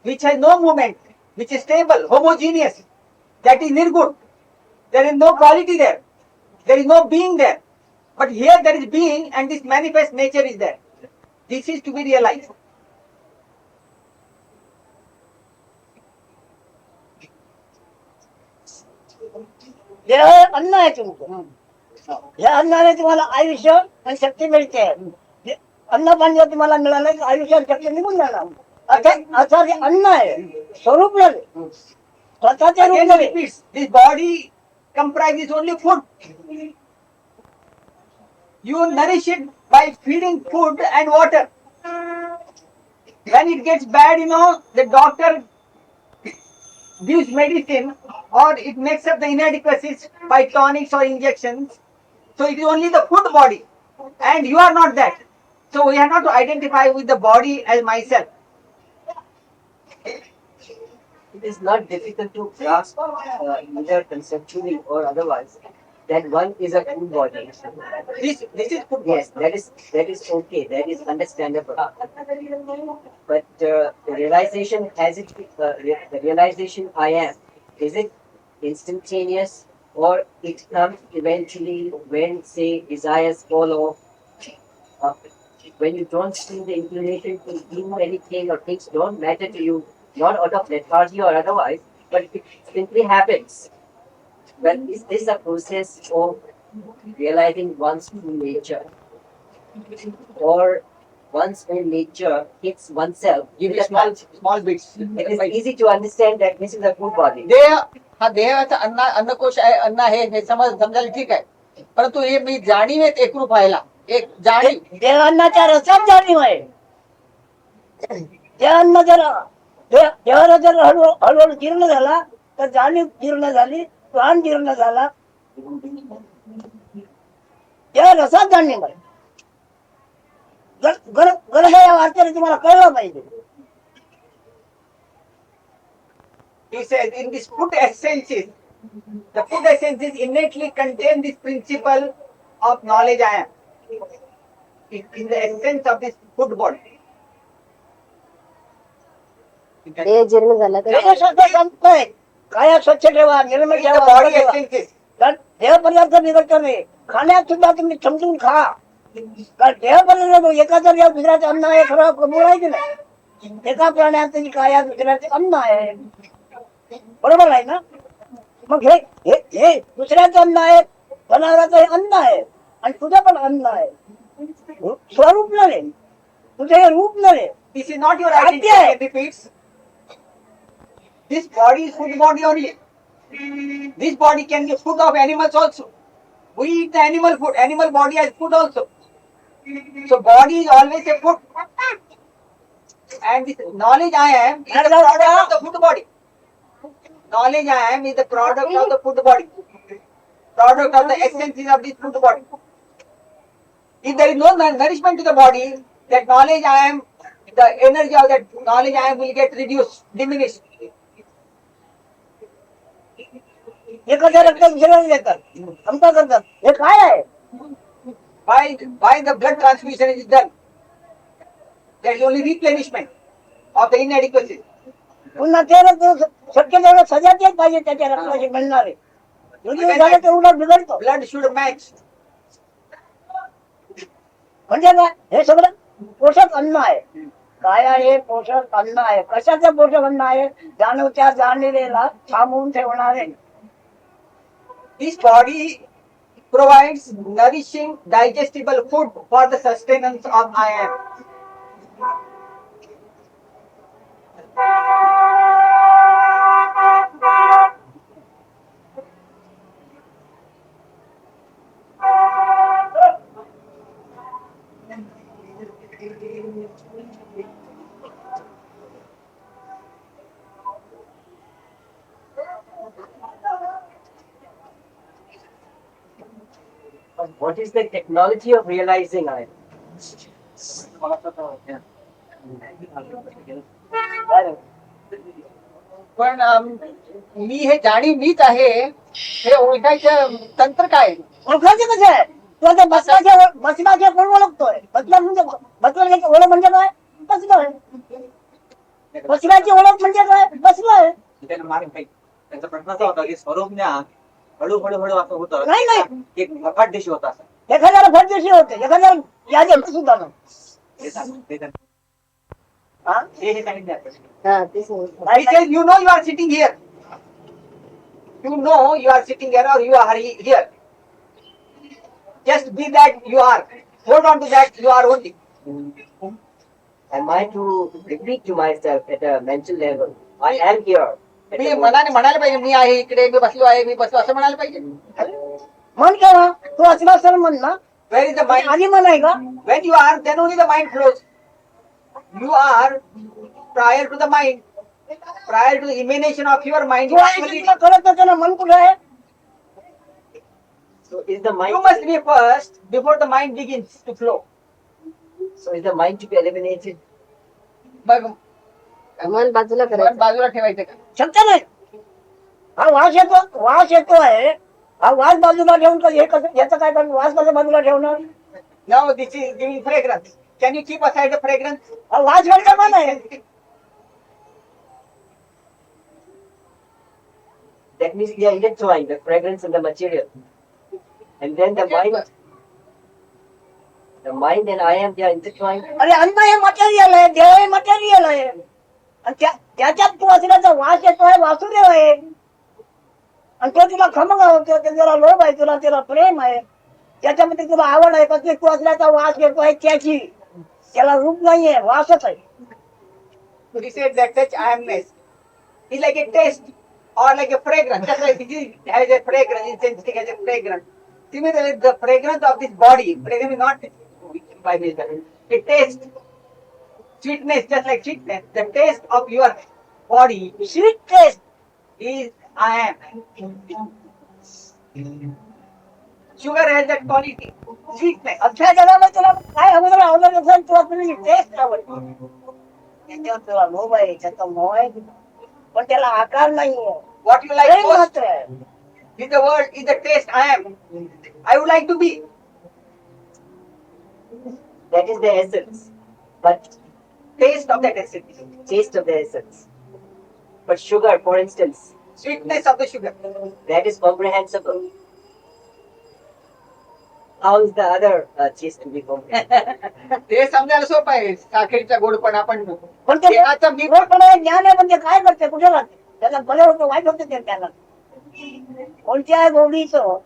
which has no movement, which is stable, homogeneous, that is Nirgun. There is no quality there. There is no being there. But here there is being and this manifest nature is there. This is to be realized. देह अन्न आहे तुमचं. या अन्नाने तुम्हाला आयुष्य आणि शक्ती मिळते. अन्न पाणी तुम्हाला मिळालं की आयुष्य आणि शक्ती निघून जाणार. अर्थात हे अन्न आहे, स्वरूप नव्हे, स्वतःचे रूप Again नव्हे. repeats, this body comprises only food. You nourish it by feeding food and water. When it gets bad, the doctor gives medicine or it makes up the inadequacies by tonics or injections. So it is only the food body and you are not that. So we have not to identify with the body as myself. It is not difficult to grasp either conceptually or otherwise that one is a full body. This is food body. Yes, that is okay, that is understandable. But the realization the realization I am, is it instantaneous or it comes eventually when, say, desires fall off? When you don't feel the inclination to do anything or things don't matter to you, not out of lethargy or otherwise, but it simply happens. Well, is this a process of realizing one's true nature? Or one's own nature hits oneself? Give with me a small touch? small bits. It is easy to understand that this is a full body. देह हा देहाचा अन्नकोश आहे, अन्न आहे हे समजायला ठीक आहे, परंतु हे मी जाणीव एक एकरूप व्हायला एक जाणीव देवांनाच्या रसात जाणीव आहे. त्या अन्न जर देवाला जर हळूहळू जीर्ण झाला तर जाणीव जीर्ण झाली, प्राण जीर्ण झाला. त्या रसात जाणीव आहे. गरज या वार्त्याने तुम्हाला कळलं पाहिजे. He says in this food essences, the food essences innately contain this principle of knowledge I am. In the essence of this food body. देह जीर्ण झाला तर देह स्वच्छ संपतोय. काया स्वच्छ ठेवा, निर्मळ In the ठेवा, body ठेवा. essences. कारण देह पदार्थ बिघडतो नाही. खाण्यात सुद्धा तुम्ही समजून खा. कारण देह पदार्थ एकाचा देह दुसऱ्याचं अन्न आहे, खरं बोलायचं नाही. एका प्राण्याचं काया दुसऱ्याचे अन्न आहे. बरोबर आहे ना? मग हे दुसऱ्याचं अन्न आहे, जनावराचं हे अन्न आहे आणि तुझं पण अन्न आहे. स्वरूप नव्हे, तुझं हे रूप नव्हे. This is not your Idea. identity, it repeats. This body is food body only. This body can be food of animals also. We eat the animal food. Animal body has food also. So body is always a food. And this knowledge I am is the product of the food body. Knowledge I am is the product of the food body. Product of the essences of this food body. If there is no nourishment to the body, that knowledge I am, the energy of that knowledge I am will get reduced, diminished. एखाद्या रक्त दुसऱ्याला देतात, आमका करतात. हे काय आहे? Why the blood transfusion is done? There is only replenishment of the inadequacies. पुन्हा ते रक्त शक्य तेवढं सजातीच पाहिजे त्याच्या रक्ताची मिळणारे. दुर्योग झालं तर उलट बिघडतो. Blood should match. म्हणजे काय? हे सगळं पोषक अन्न आहे. काय आहे? पोषक अन्न आहे. कशाचं पोषक अन्न आहे? जाणवत्या जाणलेला थांबवून ठेवणारे. This body provides nourishing, digestible food for the sustenance of I am. what is the technology of realizing I am? पण मी हे जाणीव मीच आहे हे ओळखायचं तंत्र काय? ओळखायचं कसं आहे? तू आता बसवाच्या कोण ओळखतोय? बसवाची ओळख म्हणजे काय? बसलोय. बसवाची ओळख म्हणजे काय? बसलोय. त्यांचा प्रश्न असा होता की स्वरूप ज्ञान हळूहळू असं होतं, नाही नाही, एक मफाट दिशी होता असं. एखाद्याला फरदेशी होते, एखाद्याला यादी सुद्धा ना. हे सांगितलं. हा? हे सांगितलं आपण. हा, तेच नाही. He says, you know you are sitting here. You know you are sitting here or you are here. Just be that you are. Hold on to that you are only. Am I to repeat to myself at a mental level, I am here? at me the मनाने म्हणायला पाहिजे मी आहे इकडे, मी बसलो आहे, मी बसलो असं म्हणायला पाहिजे. मन केव्हा? तू असला असेल म्हण ना. Where is the mind? आधी मन आहे का? When you are, then only the mind flows. You are prior to the mind, prior to the emanation of your mind. तू आहे ते तुला कळत नसेल ना, मन कुठे आहे? So is the mind? You must be first before the mind begins to flow. So is the mind to be eliminated? मग मन बाजूला मन बाजूला ठेवायचं का? शक्य नाही. हा वास येतो आहे. हा वास बाजूला ठेवून हे कसं याचं काय करणार? वास कसं बाजूला ठेवणार? Now this is giving fragrance. Can you keep aside the fragrance? हा वास म्हणजे मन आहे. That means they are intertwined, the fragrance and the material. And then the mind and I am, they are intertwined. अरे अन्न हे material आहे, देह हे material आहे. आणि त्याच्यात तू असल्याचा वास येतोय, वासुदेव आहे. आणि तो तुला खमंग त्याला लोभ आहे, तुला त्याला प्रेम आहे, त्याच्यामध्ये तुला आवड आहे. पण तू असल्याचा वास येतोय त्याची, त्याला रूप नाहीये, वासच आहे. So he said that such I-amness is like a taste or like a fragrance. Just like it has a fragrance, intensity has a fragrance. Similarly, the fragrance of this body, fragrance is not by nature. It tastes sweetness, just like sweetness. The taste of your body sweet taste. is I am. Sugar has that quality, sweetness. अख्ख्या जगामध्ये तुला काय अगोदर आवडत असेल, तुला तुझी test आवडते. त्याच्यावर तुला लोभ आहे, त्याचा मोह आहे, पण त्याला आकार नाहीये. What you like Prem most मात्र आहे. is the word, is the taste I am. I would like to be. That is the essence. But Taste of that essence. taste of the essence. But sugar, for instance, Sweetness of the sugar. that is comprehensible. How is the other taste to be comprehensible? ते समजायला सोपं आहे. साखरेचा गोडपणा पण पण ते देहाचं मी गोडपणा आहे, ज्ञान आहे, पण ते काय करते, कुठे राहते, त्याला बरे होतं, वाईट होते ते त्याला. कोणत्या गोडीचं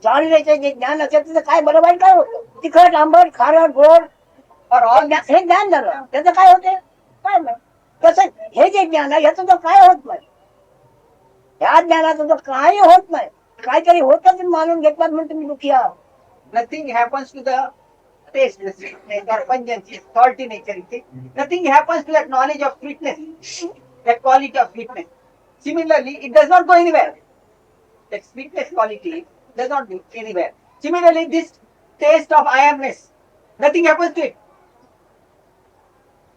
जाणण्याचं जे ज्ञान असेल त्याचं काय बरं वाईट काय होतं, तिखट, आंबट, खारट, गोड, हे ज्ञान झालं. त्याचं काय होते, काय नाही. तसं हे जे ज्ञान आहे याचं तर काय होत नाही, ह्या ज्ञानाचं तर काही होत नाही. काहीतरी होतच मानून घेतलात म्हणून तुम्ही दुखी आहात. nothing happens to the taste, the sweetness or pungency, salty nature. Nothing happens to that knowledge of sweetness, that quality of sweetness. Similarly, it does not go anywhere. That sweetness quality does not go anywhere. Similarly, this taste of I amness, nothing happens to it.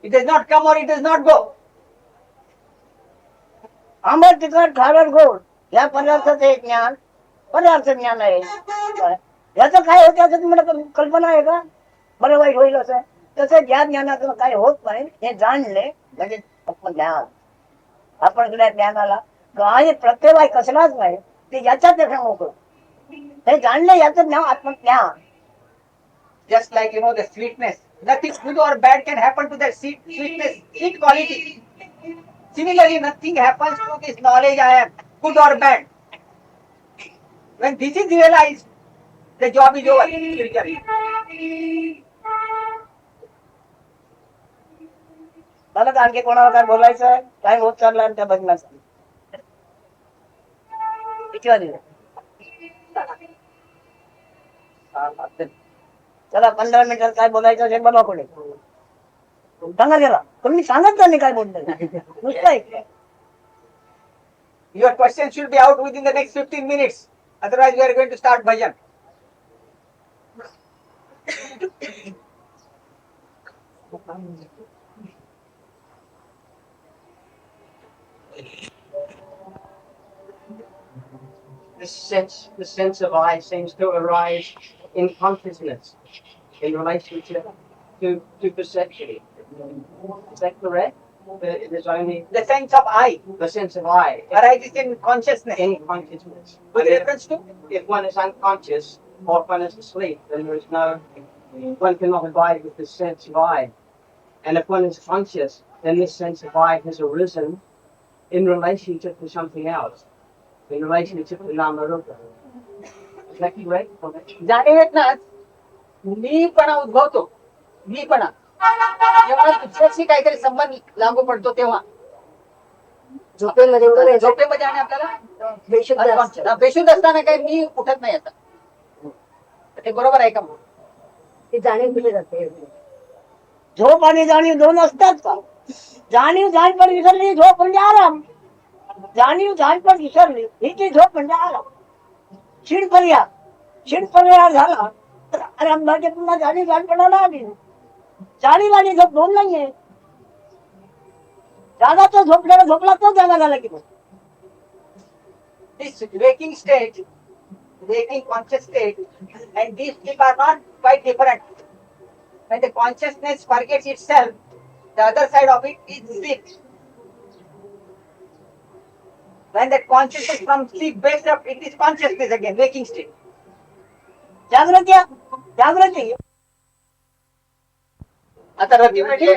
It does not come or it does not go. आंबट, तिखट, खारट, गोड या पदार्थाचे ज्ञान पदार्थ ज्ञान आहे. याचं काय होतं असं तुम्हाला कल्पना आहे का, बरं वाईट होईल असं. तसं ज्या ज्ञानाचं काय होत नाही हे जाणले म्हणजे ज्ञान. आपण त्या ज्ञानाला काही प्रत्यय कसलाच नाही, ते याच्यात देखील मोकळं हे जाणले, याचं ज्ञान आत्मज्ञान. Just like the sweetness, nothing good or bad can happen to that sweetness, sweet quality. Similarly, nothing happens to this knowledge I am, good or bad. When this is realized, the job is over spiritually. मला तर आणखी कोणाला काय बोलायचं आहे, काय होत चाललं आणि त्या बघण्याचं किती वाजले? चला 15 मिनिटात काय बोलायचं असेल बघा कोणी सांगा त्याला. तुम्ही सांगत नाही काय बोलतोय, नुसतं ऐकलंय. Your question should be out within the next 15 minutes. Otherwise, we are going to start bhajan. The sense of I seems to arise in consciousness in relationship to perception. Is that correct? There's only The sense of I the sense of I arises in consciousness. in consciousness. With And reference to if one is unconscious or if one is asleep, then there is no, one cannot abide with this sense of I. And if one is conscious, then this sense of I has arisen in relationship to something else, in relationship to Namarupa. Is that correct? जाणीवेत ना मीपणा उद्भवतो. मीपणा जेव्हा दुसऱ्याशी काहीतरी संबंध लागू पडतो तेव्हा झोपेमध्ये आणि आपल्याला बेशुद्ध असताना काही मी उठत नाही आता. ते बरोबर आहे का मग? ते जाणीव दिली जाते. झोप आणि जाणीव दोन असतात का? जाणीव जाणपण विसरली, झोप म्हणजे आराम. जाणीव जाणपण विसरली ही ती झोप म्हणजे आराम. शिडपर्या झाला तर आराम म्हणजे पुन्हा जाणीव जाणपणाला आली. जाणीव आणि झोप दोन नाहीये. जागा तो झोपल्याला झोपला तो जागा झाला की मग. This waking state, waking conscious state, and these two are not quite different. When the consciousness forgets itself, the other side of it is sleep. When that consciousness from sleep wakes up, it is consciousness again, waking state. जागृती आता रती म्हणजे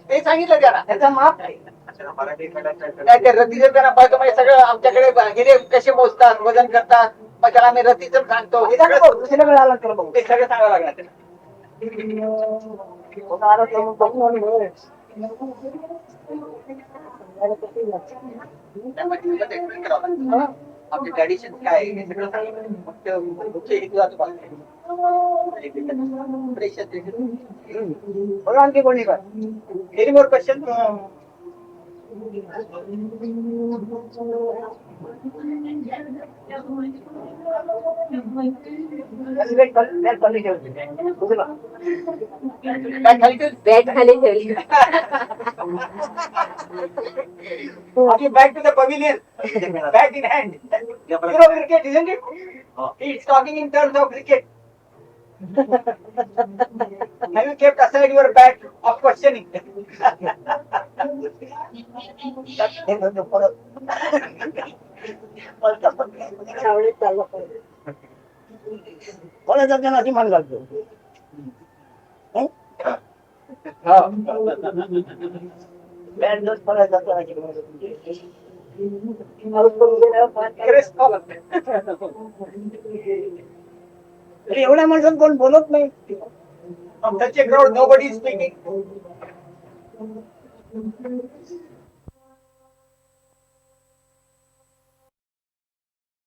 ते सांगितलं त्याला त्याचा माप आहे. मराठी नाही ते रतीचं त्यांना पाहतो म्हणजे सगळं आमच्याकडे हिरे कसे मोजतात वजन करतात मग त्याला आम्ही रतीचं सांगतो हे सगळं बघू. दुसऱ्या वेळा आला तर बघू. ते सगळं सांगावं लागणार त्याला. कोणा आला तर मग बघू आणि बघू. आपले ट्रॅडिशन काय आहे हे सगळं सांगितलं. मग ते मुख्य हेतू जातो बाहेर. बोला आणखी कोणी काय? Any more questions? Bag खाली ठेवते. बुजला. काय खाली ठेवली? बॅट खाली ठेवली. Okay, back to the pavilion. Bat in hand. You know cricket, isn't it? It's talking in terms of cricket. Have you kept aside your bat of questioning? कोणा जाताना अशी मान घालतो. बॅट दोन कोणा जाताना अशी मान घालतो. Crest column. एवढ्या माणसात कोण बोलत नाही. From such a crowd, nobody is speaking.